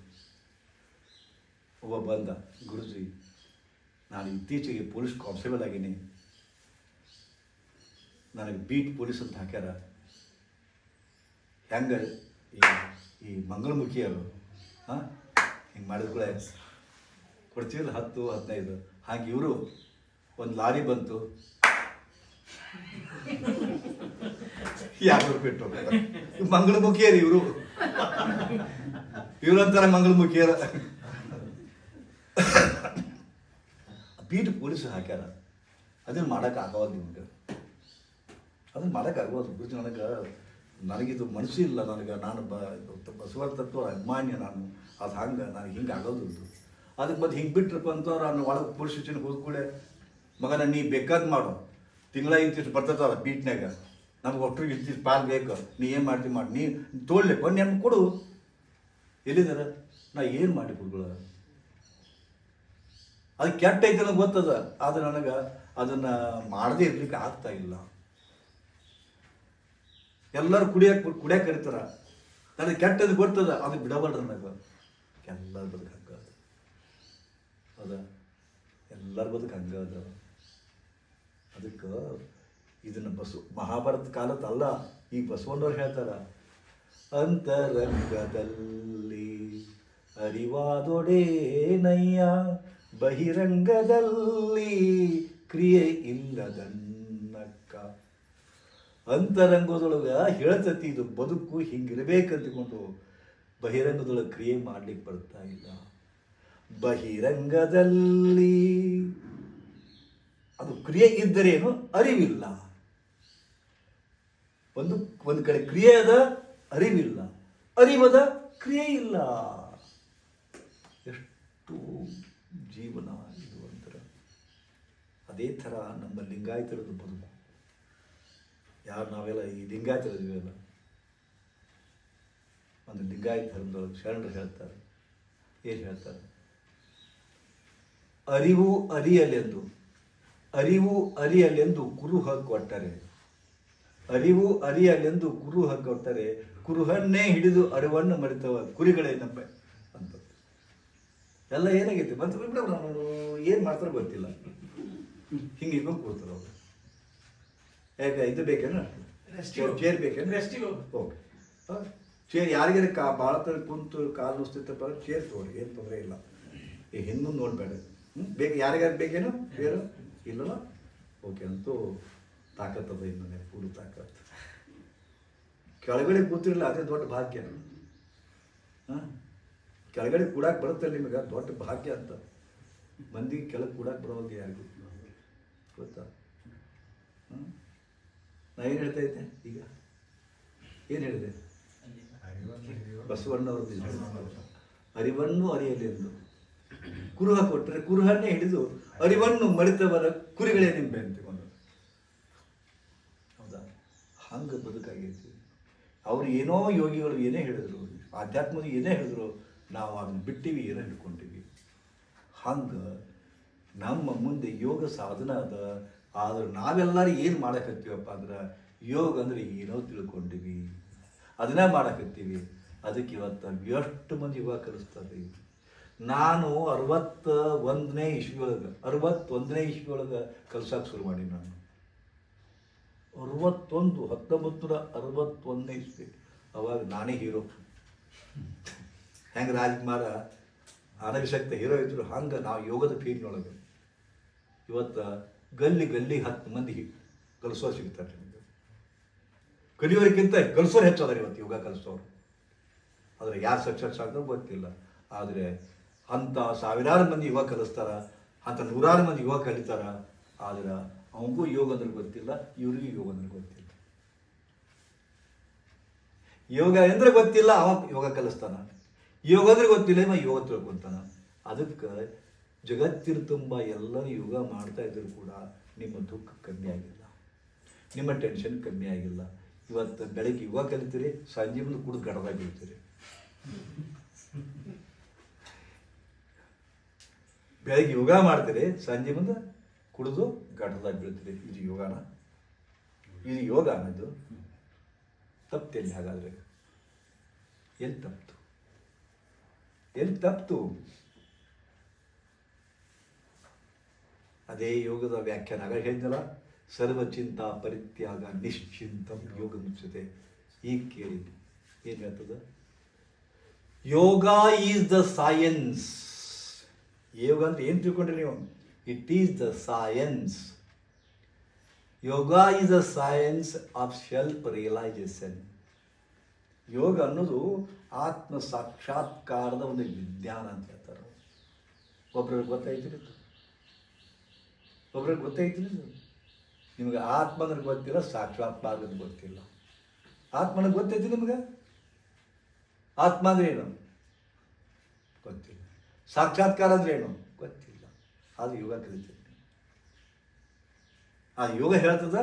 ಒಬ್ಬ ಬಂದ, ಗುರುಜಿ ನಾನು ಇತ್ತೀಚೆಗೆ ಪೊಲೀಸ್ ಕಾನ್ಸ್ಟೇಬಲ್ ಆಗೀನಿ, ನನಗೆ ಬೀಟ್ ಪೊಲೀಸ್ ಅಂತ ಹಾಕ್ಯಾರ. ಹೆಂಗೆ ಈ ಮಂಗಳಮುಖಿಯರು ಹಿಂಗೆ ಮಾಡಿದ್ಕೊಳ್ಳೆ ಕೊಡ್ತೀವಿಲ್ಲ 10-15, ಹಾಗೆ ಇವರು ಒಂದು ಲಾರಿ ಬಂತು, 200 ರೂಪಾಯಿ ಇಟ್ಟು ಮಂಗಳಮುಖಿಯರು ಇವ್ರಂತಾರೆ ಮಂಗಳಮುಖಿಯರ. ಬೀಟ್ ಪೊಲೀಸ್ ಹಾಕ್ಯಾರ. ಅದನ್ನು ಮಾಡೋಕ್ಕಾಗವಲ್ದು ನಿಮ್ಗೆ, ಅದನ್ನು ಮಾಡೋಕ್ಕಾಗವಲ್ದು ಗುರುಜಿ. ನನಗಿದು ಮನಸ್ಸು ಇಲ್ಲ, ನಾನು ಬಸವ ತತ್ವ ಅಭಿಮಾನ್ಯ ನಾನು. ಅದು ಹಂಗೆ ನನಗೆ ಹಿಂಗೆ ಆಗೋದು. ಅದಕ್ಕೆ ಮತ್ತೆ ಹಿಂಗೆ ಬಿಟ್ರಪ್ಪ ಅಂತ ನಾನು ಒಳಗೆ ಪೊಲೀಸ್ ಸ್ಟೇಷನ್ಗೆ ಹೋದ ಕೂಡಲೇ, ಮಗನ ನೀ ಬೇಕಾದ ಮಾಡು, ತಿಂಗಳ ಇಂತಿಷ್ಟು ಬರ್ತದ ಬೀಟ್ನಾಗ, ನಮ್ಗೆ ಒಟ್ಟರಿಗೆ ಇಂತಿಷ್ಟು ಪಾಲ್ ಬೇಕು, ನೀ ಏನು ಮಾಡ್ತೀವಿ ಮಾಡಿ, ನೀ ತೋಳ್ಲಿಪ್ಪ ನೆನ್ಪು ಕೊಡು. ಎಲ್ಲಿದಾರ? ನಾ ಏನು ಮಾಡಿ ಗುರುಗಳ? ಅದು ಕೆಟ್ಟ ಐತೆ ನನಗೆ ಗೊತ್ತದ, ಆದರೆ ನನಗೆ ಅದನ್ನು ಮಾಡದೇ ಇರ್ಲಿಕ್ಕೆ ಆಗ್ತಾ ಇಲ್ಲ. ಎಲ್ಲರೂ ಕುಡಿಯಕ್ಕೆ ಕರಿತಾರ, ನನಗೆ ಕೆಟ್ಟದ್ದು ಗೊತ್ತದ, ಅದು ಬಿಡಬಲ್ರಿ ನನಗೆ. ಎಲ್ಲರ ಬದುಕು ಹಂಗ ಅದ, ಎಲ್ಲರ ಬದುಕು ಹಂಗ ಅದ. ಅದಕ್ಕೆ ಇದನ್ನು ಮಹಾಭಾರತ ಕಾಲದಲ್ಲ, ಈಗ ಬಸವಣ್ಣವ್ರು ಹೇಳ್ತಾರ, ಅಂತರಂಗದಲ್ಲಿ ಅರಿವಾದೊಡೇನಯ್ಯ ಬಹಿರಂಗದಲ್ಲಿ ಕ್ರಿಯೆ ಇಲ್ಲದನ್ನಕ್ಕ. ಅಂತರಂಗದೊಳಗ ಹೇಳ್ತತಿ ಇದು ಬದುಕು ಹಿಂಗಿರ್ಬೇಕಂತಕೊಂಡು ಬಹಿರಂಗದೊಳಗೆ ಕ್ರಿಯೆ ಮಾಡ್ಲಿಕ್ಕೆ ಬರ್ತಾ ಇಲ್ಲ. ಬಹಿರಂಗದಲ್ಲಿ ಅದು ಕ್ರಿಯೆ ಇದ್ದರೇನು ಅರಿವಿಲ್ಲ. ಒಂದು ಕಡೆ ಕ್ರಿಯೆ ಅದ, ಅರಿವಿಲ್ಲ. ಅರಿವದ, ಕ್ರಿಯೆ ಇಲ್ಲ. ಎಷ್ಟು ಜೀವನ ಇದು ಅಂತಾರೆ. ಅದೇ ಥರ ನಮ್ಮ ಲಿಂಗಾಯತರದ್ದು ಬದುಕು. ಯಾರು ನಾವೆಲ್ಲ ಈ ಲಿಂಗಾಯತರದಿವೆಲ್ಲ, ಒಂದು ಲಿಂಗಾಯತ ಧರ್ಮದೊಳಗೆ ಶರಣರು ಹೇಳ್ತಾರೆ. ಏನು ಹೇಳ್ತಾರೆ? ಅರಿವು ಅರಿಯಲೆಂದು, ಅರಿವು ಅರಿಯಲೆಂದು ಕುರುಹ ಕೊಟ್ಟರೆ, ಅರಿವು ಅರಿಯಲೆಂದು ಕುರುಹ ಕೊಟ್ಟರೆ ಕುರುಹನ್ನೇ ಹಿಡಿದು ಅರಿವನ್ನು ಮರೆತವ ಕುರಿಗಳೇ ನಂಬೆ ಅಂತ. ಎಲ್ಲ ಏನಾಗೈತೆ ಬಂತು ಬಿಡ, ನಾನು ಏನು ಮಾಡ್ತಾರೋ ಗೊತ್ತಿಲ್ಲ, ಹಿಂಗೆ ಇಟ್ಕೊಂಡು ಕೂಡ್ತಾರೆ ಅವರು. ಯಾಕೆ ಇದು ಬೇಕೇನು? ಚೇರ್ ಬೇಕೇನು? ಓಕೆ, ಚೇರ್ ಯಾರಿಗಾರ ಭಾಳ ತರ ಕುಂತು ಕಾಲು ನುಸ್ತಿತ್ತಪ್ಪ ಚೇರ್ ತೊಗೊಳ್ಳಿ, ಏನು ತೊಂದರೆ ಇಲ್ಲ. ಈಗ ಹಿಂದೂ ನೋಡಬೇಡ. ಬೇಕು ಯಾರಿಗಾರು ಬೇಕೇನು ಚೇರು? ಇಲ್ಲಲ್ಲ? ಓಕೆ, ಅಂತೂ ತಾಕತ್ತದ ಇನ್ನೊಂದು ಪೂರು ತಾಕತ್ತು. ಕೆಳಗಡೆ ಕೂತಿರಲಿಲ್ಲ, ಅದೇ ದೊಡ್ಡ ಭಾಗ್ಯ. ಕೆಳಗಡೆ ಕೂಡಕ್ಕೆ ಬರುತ್ತೆ ನಿಮಗೆ, ದೊಡ್ಡ ಭಾಗ್ಯ ಅಂತ. ಮಂದಿಗೆ ಕೆಳಗೆ ಕೂಡಕ್ಕೆ ಬರೋದು ಯಾರಿಗೂ ಗೊತ್ತಾ? ನಾ ಏನು ಹೇಳ್ತಾ ಇದ್ದೆ ಈಗ? ಏನು ಹೇಳಿದೆ? ಬಸವಣ್ಣವ್ರದ್ದು ಅರಿವನ್ನು ಅರಿಯಲೆಂದು ಕುರುಹ ಕೊಟ್ಟರೆ ಕುರುಹನ್ನೇ ಹಿಡಿದು ಅರಿವನ್ನು ಮರೆತವರ ಕುರಿಗಳೇ ನಿಂಬೆ ಅಂತಕೊಂಡು. ಹೌದಾ? ಹಂಗೆ ಬದುಕಾಗೈತಿ. ಅವ್ರು ಏನೋ ಯೋಗಿಗಳು ಏನೇ ಹೇಳಿದ್ರು, ಆಧ್ಯಾತ್ಮದ ಏನೇ ಹೇಳಿದ್ರು, ನಾವು ಅದನ್ನು ಬಿಟ್ಟಿವಿ, ಏನೋ ಹಿಡ್ಕೊಂಡಿವಿ. ಹಂಗೆ ನಮ್ಮ ಮುಂದೆ ಯೋಗ ಸಾಧನ ಅದ. ಆದ್ರೆ ನಾವೆಲ್ಲರೂ ಏನು ಮಾಡಕತ್ತೀವಪ್ಪ ಅಂದ್ರೆ, ಯೋಗ ಅಂದ್ರೆ ಏನೋ ತಿಳ್ಕೊಂಡಿವಿ, ಅದನ್ನೇ ಮಾಡಕತ್ತೀವಿ. ಅದಕ್ಕೆ ಇವತ್ತು ಎಷ್ಟು ಮಂದಿ ಯೋಗ ಕಲಿಸ್ತಾರೆ. ನಾನು 61ನೇ ಇಸ್ವಿ ಒಳಗೆ 61ನೇ ಕಲ್ಸಕ್ಕೆ ಶುರು ಮಾಡಿ. ನಾನು 1961ನೇ ಇಸ್ವಿ, ಅವಾಗ ನಾನೇ ಹೀರೋ. ಹೆಂಗೆ ರಾಜ್ಕುಮಾರ ಅನಭಿಷಕ್ತ ಹೀರೋ ಇದ್ರು, ಹಂಗೆ ನಾವು ಯೋಗದ ಫೀಲ್ಡ್ನೊಳಗೆ ಇವತ್ತು ಗಲ್ಲಿ 10 ಮಂದಿ ಕಲಿಸೋರು ಸಿಗ್ತಾರೆ. ನಿಮಗೆ ಕಲಿಯೋರಿಗಿಂತ ಕಲಿಸೋರು ಹೆಚ್ಚಾದ್ರೆ ಇವತ್ತು ಯೋಗ ಕಲಿಸೋರು. ಆದರೆ ಯಾರು ಸಕ್ಸಸ್ ಆಗ್ತೋ ಗೊತ್ತಿಲ್ಲ. ಆದರೆ ಅಂಥ ಸಾವಿರಾರು ಮಂದಿ ಯುವ ಕಲಿಸ್ತಾರ, ಅಂಥ ನೂರಾರು ಮಂದಿ ಯುವ ಕಲಿತಾರ. ಆದ್ರೆ ಅವನಿಗೂ ಯೋಗ ಅಂದ್ರೆ ಗೊತ್ತಿಲ್ಲ, ಇವ್ರಿಗೂ ಯೋಗ ಅಂದ್ರೆ ಗೊತ್ತಿಲ್ಲ. ಯೋಗ ಅಂದ್ರೆ ಗೊತ್ತಿಲ್ಲ, ಅವ ಯೋಗ ಕಲಿಸ್ತಾನ. ಯೋಗ ಅಂದ್ರೆ ಗೊತ್ತಿಲ್ಲ, ಇವ ಯೋಗ ತಿಳ್ಕೊಂತಾನ. ಅದಕ್ಕೆ ಜಗತ್ತಿನ ತುಂಬ ಎಲ್ಲರೂ ಯೋಗ ಮಾಡ್ತಾ ಇದ್ರು ಕೂಡ ನಿಮ್ಮ ದುಃಖ ಕಮ್ಮಿ ಆಗಿಲ್ಲ, ನಿಮ್ಮ ಟೆನ್ಷನ್ ಕಮ್ಮಿ ಆಗಿಲ್ಲ. ಇವತ್ತು ಬೆಳಗ್ಗೆ ಯೋಗ ಕಲಿತೀರಿ, ಸಂಜೆ ಮುಂದೆ ಕುಡಿದು ಗಡದಾಗಿ ಬೀಳ್ತೀರಿ. ಬೆಳಗ್ಗೆ ಯೋಗ ಮಾಡ್ತೀರಿ, ಸಂಜೆ ಮುಂದೆ ಕುಡಿದು ಗಡದಾಗಿ ಬೀಳ್ತೀರಿ. ಇದು ಯೋಗಾನ? ಇದು ಯೋಗ ಅನ್ನೋದು ತಪ್ಪೆಲ್ಲಿ? ಹಾಗಾದ್ರೆ ಎಲ್ಲಿ ತಪ್ತು? ಎಲ್ಲಿ ತಪ್ತು? ಅದೇ ಯೋಗದ ವ್ಯಾಖ್ಯಾನ ಆಗ ಹೇಳಿದ್ನಲ್ಲ, ಸರ್ವಚಿಂತ ಪರಿತ್ಯಾಗ ನಿಶ್ಚಿಂತಂ ಯೋಗ ಮುಚ್ಚತೆ. ಈಗ ಕೇಳಿದ್ವಿ ಏನು ಹೇಳ್ತದ? Yoga is the science. Yoga ಅಂದ್ರೆ ಏನು ತಿಳ್ಕೊಂಡ್ರಿ ನೀವು? It is the science. Yoga is the science of self realization. Yoga ಅನ್ನೋದು ಆತ್ಮ ಸಾಕ್ಷಾತ್ಕಾರದ ಒಂದು ವಿಜ್ಞಾನ ಅಂತ ಹೇಳ್ತಾರೆ. ಒಬ್ರಿಗೆ ಗೊತ್ತಾಯ್ತಿರಿ? ಒಬ್ರಿಗೆ ಗೊತ್ತಾಯ್ತಿರಿ? ನಿಮಗೆ ಆತ್ಮ ಅಂದ್ರೆ ಗೊತ್ತಿಲ್ಲ, ಸಾಕ್ಷಾತ್ಕಾರ ಅಂದ್ರೆ ಗೊತ್ತಿಲ್ಲ. ಆತ್ಮನ ಗೊತ್ತೈತಿ ನಿಮ್ಗೆ? ಆತ್ಮ ಅಂದ್ರೆ ಏನು ಗೊತ್ತಿಲ್ಲ. ಸಾಕ್ಷಾತ್ಕಾರ ಅಂದ್ರೆ ಏನು ಗೊತ್ತಿಲ್ಲ. ಅದು ಯೋಗ ಕಲಿತೀವಿ. ಆ ಯೋಗ ಹೇಳ್ತದ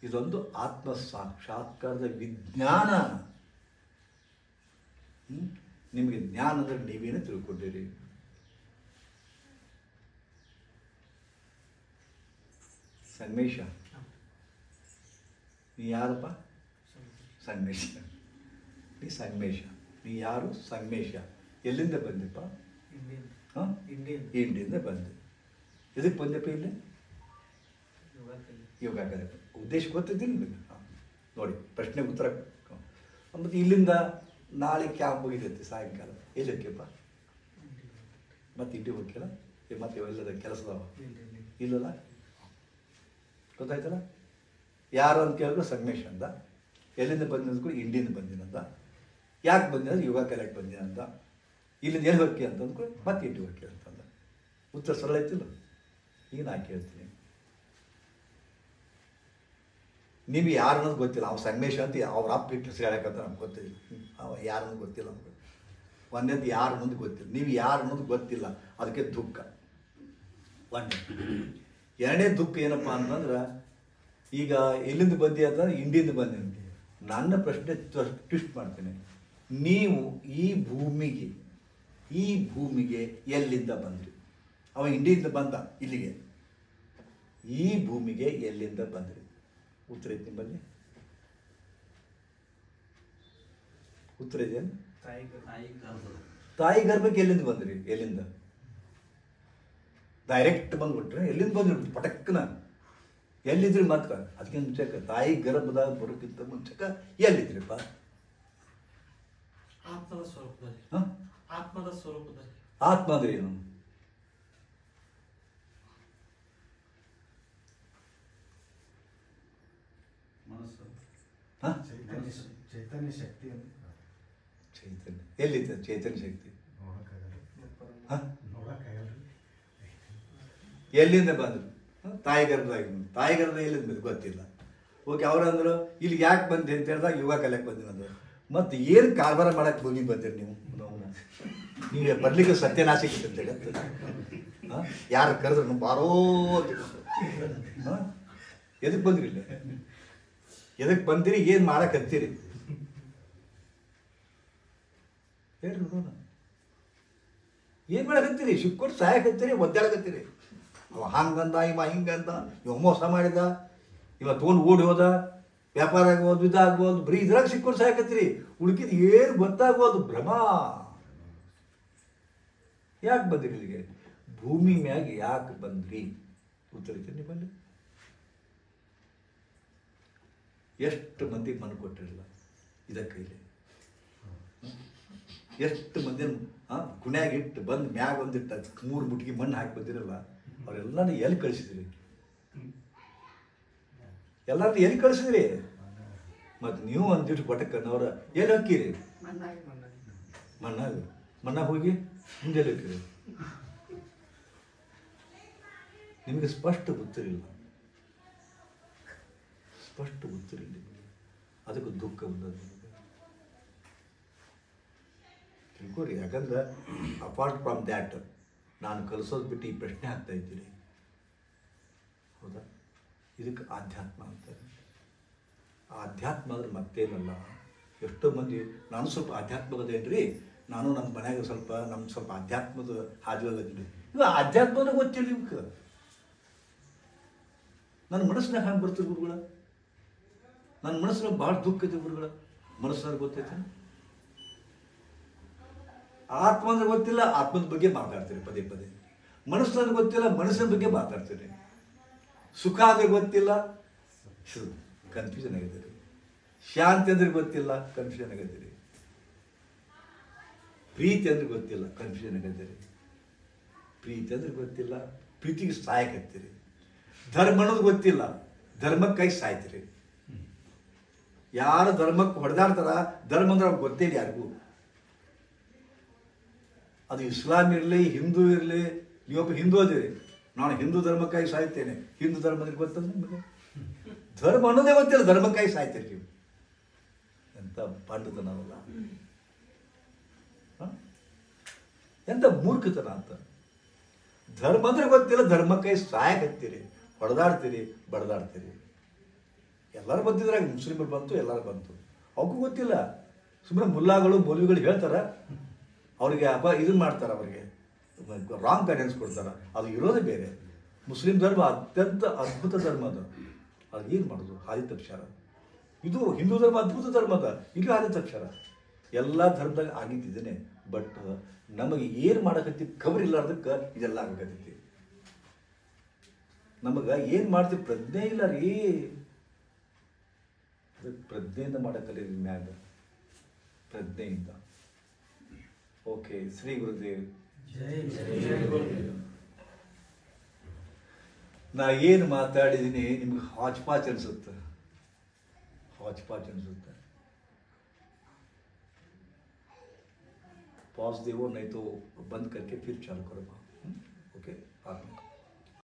ಇದೊಂದು ಆತ್ಮ ಸಾಕ್ಷಾತ್ಕಾರದ ವಿಜ್ಞಾನ. ನಿಮಗೆ ಜ್ಞಾನ ಅಂದ್ರೆ ನೀವೇನೇ ತಿಳ್ಕೊಂಡಿರಿ. ಸಂಗಮೇಶ, ನೀ ಯಾರಪ್ಪ? ಸಂಗಮೇಶ. ನೀ ಸಂಗಮೇಶ. ನೀ ಯಾರು? ಸಂಗಮೇಶ. ಎಲ್ಲಿಂದ ಬಂದಪ್ಪ? ಹಾಂ, ಇಂಡಿಯಿಂದ ಬಂದೆ. ಎದಕ್ಕೆ ಬಂದಪ್ಪ ಇಲ್ಲಿ? ಯೋಗ ಕಲಿತ ಉದ್ದೇಶ ಗೊತ್ತಿದ್ದಿಲ್ಲ ನಿಮಗೆ? ನೋಡಿ, ಪ್ರಶ್ನೆ ಉತ್ತರ. ಮತ್ತು ಇಲ್ಲಿಂದ ನಾಳೆ ಕ್ಯಾಂಪ್ ಹೋಗಿದ್ದೈತಿ ಸಾಯಂಕಾಲ. ಎಲ್ಲಕ್ಕೆಪ್ಪ? ಮತ್ತೆ ಇಂಡಿಗೆ ಹೋಗಿಲ್ಲ ಮತ್ತೆ ಇವೆಲ್ಲದ ಕೆಲಸದವ ಇಲ್ಲಲ್ಲ, ಗೊತ್ತಾಯ್ತಲ್ಲ. ಯಾರು ಅಂತ ಕೇಳಿದ್ರು ಸಂಗಮೇಶ್ ಅಂದ. ಎಲ್ಲಿಂದ ಬಂದಿದ್ದು ಕೂಡ ಇಂಡಿಯಿಂದ ಬಂದಿನಂದ. ಯಾಕೆ ಬಂದಿನ ಯೋಗ ಕಲೆಕ್ಟ್ ಬಂದಿನಂದ. ಇಲ್ಲಿಂದ ಎಲ್ಲಿ ಹೋಗಿ ಅಂತ ಅಂದ್ಕೊಂಡು ಮತ್ತೆ ಇಂಡಿಗೆ ಹೋಗಿ ಅಂತಂದ. ಉತ್ತರ ಸರಳ ಐತಿಲ್ಲ. ಈಗ ನಾ ಕೇಳ್ತೀನಿ, ನೀವು ಯಾರು ಅನ್ನೋದು ಗೊತ್ತಿಲ್ಲ. ಅವ್ನು ಸಂಗಮೇಶ್ ಅಂತ ಅವ್ರ ಅಪ್ಪ ಇಟ್ಟು ಹೇಳಕ್ಕಂತ ನಮ್ಗೆ ಗೊತ್ತಿಲ್ಲ. ಅವ ಯಾರು ಅನ್ನೋದು ಗೊತ್ತಿಲ್ಲ ನಮ್ಗೆ. ಒಂದೇದು ಯಾರು ಅನ್ನೋದು ಗೊತ್ತಿಲ್ಲ. ನೀವು ಯಾರು ಅನ್ನೋದು ಗೊತ್ತಿಲ್ಲ, ಅದಕ್ಕೆ ದುಃಖ. ಒಂದೇ. ಎರಡನೇ ದುಃಖ ಏನಪ್ಪ ಅಂತಂದ್ರೆ, ಈಗ ಎಲ್ಲಿಂದ ಬಂದಿ ಅಂತಂದ್ರೆ ಇಂಡಿಯಿಂದ ಬಂದಿ. ನನ್ನ ಪ್ರಶ್ನೆ ಟ್ವಿಸ್ಟ್ ಮಾಡ್ತೇನೆ. ನೀವು ಈ ಭೂಮಿಗೆ ಎಲ್ಲಿಂದ ಬಂದ್ರಿ? ಅವ ಇಂಡಿಯಿಂದ ಬಂದ ಇಲ್ಲಿಗೆ. ಈ ಭೂಮಿಗೆ ಎಲ್ಲಿಂದ ಬಂದ್ರಿ? ಉತ್ತರ ಐತಿ ನಿಮ್ಮಲ್ಲಿ? ಉತ್ತರ ಇದೆಯಾ? ತಾಯಿ ಗರ್ಭಕ್ಕೆ ಎಲ್ಲಿಂದ ಬಂದ್ರಿ? ಎಲ್ಲಿಂದ? ಡೈರೆಕ್ಟ್ ಬಂದ್ಬಿಟ್ರೆ ಎಲ್ಲಿಂದ ಬಂದ್ರಿ? ಪಟಕ್ಕನ ಎಲ್ಲಿದ್ರಿ? ಮತ್ತ ಅದಕ್ಕೆ ಮುಂಚೆಕ ತಾಯಿ ಗರ್ಭದಾಗ ಬರೋಕ್ಕಿಂತ ಮುಂಚೆಕ ಎಲ್ಲಿದ್ರಿಪ್ಪ? ಆತ್ಮದ ಸ್ವರೂಪದಲ್ಲಿ. ಆತ್ಮದ ಸ್ವರೂಪದಲ್ಲಿ. ಆತ್ಮ ಅಂದ್ರೆ ಏನು? ಚೈತನ್ಯ ಶಕ್ತಿ. ಚೈತನ್ಯ ಎಲ್ಲಿದೆ? ಚೈತನ್ಯ ಶಕ್ತಿ ಎಲ್ಲಿಂದ ಬಂದರು? ತಾಯಿ ಗರ್ಭದಾಗ. ತಾಯಿ ಗರ್ಭ ಎಲ್ಲಿಂದ ಬಂದು ಗೊತ್ತಿಲ್ಲ. ಓಕೆ, ಅವ್ರಂದ್ರು ಇಲ್ಲಿ ಯಾಕೆ ಬಂದೆ ಅಂತ ಹೇಳಿದಾಗ ಯೋಗ ಕಲಿಯಕ್ಕೆ ಬಂದಿನ ಅಂದರು. ಮತ್ತು ಏನು ಕಾರ್ಬಾರ ಮಾಡಕ್ಕೆ ಭೂಮಿ ಬಂದಿರಿ ನೀವು? ನೀವು ಬರ್ಲಿಕ್ಕೆ ಸತ್ಯನಾಶಕ್ಕೆ ಅಂತೇಳಿ ಯಾರು ಕರೆದ್ರು ಬಾರೋ ಎದಕ್ಕೆ ಬಂದ್ರಿ? ಇಲ್ಲ ಎದಕ್ಕೆ ಬಂದಿರಿ? ಏನು ಮಾಡಕ್ಕೆ ಹತ್ತೀರಿ ಹೇಳ್ರಿ ನೋಡೋಣ. ಏನು ಮಾಡಕತ್ತೀರಿ? ಸಿಕ್ಕೊಟ್ಟು ಸಾಯಕತ್ತೀರಿ, ಒದ್ದಾಡಕತ್ತೀರಿ. ಅವ ಹಂಗಂದ, ಇವ ಹಿಂಗಂದ, ಇವ ಮೋಸ ಮಾಡಿದ, ಇವ ತೊಗೊಂಡು ಓಡಿ ಹೋದ, ವ್ಯಾಪಾರ ಆಗ್ಬೋದು, ಇದಾಗ್ಬೋದು, ಬರೀ ಇದ್ರಾಗ ಸಿಕ್ಕೊಂಡು ಸಾಯಕತ್ತೀರಿ. ಉಳ್ಕಿದ್ ಏನು ಗೊತ್ತಾಗ್ಬೋದು, ಭ್ರಮ. ಯಾಕೆ ಬಂದಿರಿ ಇಲ್ಲಿಗೆ? ಭೂಮಿ ಮ್ಯಾಗ ಯಾಕೆ ಬಂದ್ರಿ? ಉತ್ತರ ಐತೆ ನಿಮ್ಮಲ್ಲಿ? ಎಷ್ಟು ಮಂದಿಗೆ ಮಣ್ಣು ಕೊಟ್ಟಿರಲ್ಲ ಇದಕ್ಕೆ ಇಲ್ಲಿ? ಎಷ್ಟು ಮಂದಿ ಗುಣ್ಯಾಗ ಇಟ್ಟು ಬಂದು ಮ್ಯಾಗ ಒಂದಿಟ್ಟ 3 ಮುಟ್ಗಿ ಮಣ್ಣು ಹಾಕಿ ಬಂದಿರಲ್ಲ, ಅವರೆಲ್ಲನೂ ಎಲ್ಲಿ ಕಳಿಸಿದ್ರಿ? ಎಲ್ಲರನ್ನೂ ಎಲ್ಲಿ ಕಳಿಸಿದ್ರಿ? ಮತ್ತು ನೀವು ಒಂದಿಟ್ಟು ಕೊಟ್ಟಕ್ಕನ್ನವ್ರ ಎಲ್ಲಿ ಹೋಗ್ತೀರಿ? ಮಣ್ಣಾಗ ಹೋಗಿ ಮುಂದೆ ಎಲ್ಲಿ ಹೋಗ್ತೀರಿ? ನಿಮಗೆ ಸ್ಪಷ್ಟ ಗೊತ್ತಿರಲಿಲ್ಲ. ಸ್ಪಷ್ಟ ಗೊತ್ತಿರಲಿಲ್ಲ ನಿಮಗೆ. ಅದಕ್ಕೆ ದುಃಖ ಬಂದದ್ದು ನಿಮಗೆ. ತಿಳ್ಕೊರಿ. ಯಾಕಂದ್ರೆ ಅಪಾರ್ಟ್ ಫ್ರಮ್ ದ್ಯಾಟ್ ನಾನು ಕಲಿಸೋದು ಬಿಟ್ಟು ಈ ಪ್ರಶ್ನೆ ಹಾಕ್ತಾ ಇದ್ದೀನಿ. ಹೌದಾ? ಇದಕ್ಕೆ ಆಧ್ಯಾತ್ಮ ಅಂತಾರೆ. ಆಧ್ಯಾತ್ಮ ಅಂದ್ರೆ ಮತ್ತೇನಲ್ಲ. ಎಷ್ಟೋ ಮಂದಿ ನಾನು ಸ್ವಲ್ಪ ಆಧ್ಯಾತ್ಮದೇನ್ರಿ, ನಾನು ನಮ್ಮ ಮನ್ಯಾಗ ಸ್ವಲ್ಪ ಆಧ್ಯಾತ್ಮದ ಹಾದಿಯಾಗತ್ತೀನಿ. ಇವಾಗ ಆಧ್ಯಾತ್ಮದ ಗೊತ್ತಿಲ್ಲ ನಿಮ್ಗೆ. ನನ್ನ ಮನಸ್ಸಿನಾಗ ಹಂಗೆ ಬರ್ತೀವಿ ಗುರುಗಳ. ನನ್ನ ಮನಸ್ಸಿನಾಗ ಭಾಳ ದುಃಖ ಇದೆ ಗುರುಗಳ. ಮನಸ್ಸಿನಾಗ ಗೊತ್ತೈತೆ. ಆತ್ಮ ಅಂದ್ರೆ ಗೊತ್ತಿಲ್ಲ, ಆತ್ಮದ ಬಗ್ಗೆ ಮಾತಾಡ್ತೀರಿ ಪದೇ ಪದೇ. ಮನಸ್ಸಿನ ಗೊತ್ತಿಲ್ಲ, ಮನಸ್ಸಿನ ಬಗ್ಗೆ ಮಾತಾಡ್ತೀರಿ. ಸುಖ ಅಂದ್ರೆ ಗೊತ್ತಿಲ್ಲ, ಕನ್ಫ್ಯೂಷನ್ ಆಗಿದ್ದೀರಿ. ಶಾಂತಿ ಅಂದ್ರೆ ಗೊತ್ತಿಲ್ಲ, ಕನ್ಫ್ಯೂಷನ್ ಆಗಿದ್ದೀರಿ. ಪ್ರೀತಿ ಅಂದ್ರೆ ಗೊತ್ತಿಲ್ಲ, ಕನ್ಫ್ಯೂಷನ್ ಆಗಿದ್ದೀರಿ. ಪ್ರೀತಿ ಅಂದ್ರೆ ಗೊತ್ತಿಲ್ಲ, ಪ್ರೀತಿಗೆ ಸಾಯಕತ್ತೀರಿ. ಧರ್ಮ ಅನ್ನೋದು ಗೊತ್ತಿಲ್ಲ, ಧರ್ಮಕ್ಕಾಗಿ ಸಾಯ್ತೀರಿ. ಯಾರು ಧರ್ಮಕ್ಕೆ ಹೊಡೆದಾಡ್ತಾರ, ಧರ್ಮ ಅಂದ್ರೆ ಅವ್ರಿಗೆ ಗೊತ್ತಿಲ್ಲ ಯಾರಿಗೂ. ಅದು ಇಸ್ಲಾಂ ಇರಲಿ, ಹಿಂದೂ ಇರಲಿ, ನೀವೊಬ್ಬ ಹಿಂದೂ ಅದಿರಿ, ನಾನು ಹಿಂದೂ ಧರ್ಮಕ್ಕಾಗಿ ಸಾಯ್ತೇನೆ. ಹಿಂದೂ ಧರ್ಮದಲ್ಲಿ ಗೊತ್ತಂದ್ರೆ ನಿಮಗೆ ಧರ್ಮ ಅನ್ನೋದೇ ಗೊತ್ತಿಲ್ಲ, ಧರ್ಮಕ್ಕಾಗಿ ಸಾಯ್ತೀರಿ ನೀವು. ಎಂಥ ಬಂಡತನವಲ್ಲ, ಎಂಥ ಮೂರ್ಖತನ ಅಂತ. ಧರ್ಮ ಅಂದ್ರೆ ಗೊತ್ತಿಲ್ಲ, ಧರ್ಮಕ್ಕಾಗಿ ಸಾಯಕತ್ತೀರಿ, ಹೊಡೆದಾಡ್ತೀರಿ, ಬಡದಾಡ್ತೀರಿ. ಎಲ್ಲರೂ ಬಂದಿದ್ರಾಗ ಮುಸ್ಲಿಮರು ಬಂತು, ಎಲ್ಲರೂ ಬಂತು. ಅವಕ್ಕೂ ಗೊತ್ತಿಲ್ಲ. ಸುಮ್ಮನೆ ಮುಲ್ಲಾಗಳು ಮೌಲ್ವಿಗಳು ಹೇಳ್ತಾರೆ, ಅವರಿಗೆ ಇದನ್ನು ಮಾಡ್ತಾರೆ, ಅವರಿಗೆ ರಾಂಗ್ ಗೈಡೆನ್ಸ್ ಕೊಡ್ತಾರೆ. ಅದು ಇರೋದೇ ಬೇರೆ. ಮುಸ್ಲಿಂ ಧರ್ಮ ಅತ್ಯಂತ ಅದ್ಭುತ ಧರ್ಮ ಅದು. ಅದು ಏನು ಮಾಡೋದು? ಹಾದಿ ತಪ್ಪಿಸ್ಯಾರ. ಇದು ಹಿಂದೂ ಧರ್ಮ ಅದ್ಭುತ ಧರ್ಮ ಅದ, ಇದು ಹಾದಿ ತಪ್ಪಿಸ್ಯಾರ. ಎಲ್ಲ ಧರ್ಮದಾಗ ಆಗಿದ್ದೇನೆ. ಬಟ್ ನಮಗೆ ಏನು ಮಾಡಕತ್ತಿ ಖಬರ್ ಇಲ್ಲಾರ್ದಕ್ಕೆ ಇದೆಲ್ಲ ಆಗಕತ್ತೈತಿ. ನಮಗೆ ಏನು ಮಾಡ್ತೀವಿ ಪ್ರಜ್ಞೆ ಇಲ್ಲ ರೀ. ಪ್ರಜ್ಞೆಯಿಂದ ಮಾಡಕ್ಕಲ್ಲ ಮ್ಯಾಗ, ಪ್ರಜ್ಞೆಯಿಂದ. ಓಕೆ, ಶ್ರೀ ಗುರುದೇವ್ ಜೈ ಜೈ ಗುರುದೇವ್. ನಾ ಏನು ಮಾತಾಡಿದ್ದೀನಿ ನಿಮ್ಗೆ ಹಾಚ್ಪಾಚ್ ಅನ್ಸುತ್ತೆ, ಹಾಚ್ಪಾಚ್ ಅನ್ಸುತ್ತೆ. पॉज देवो नहीं तो बंद करके फिर चालू करो. ओके.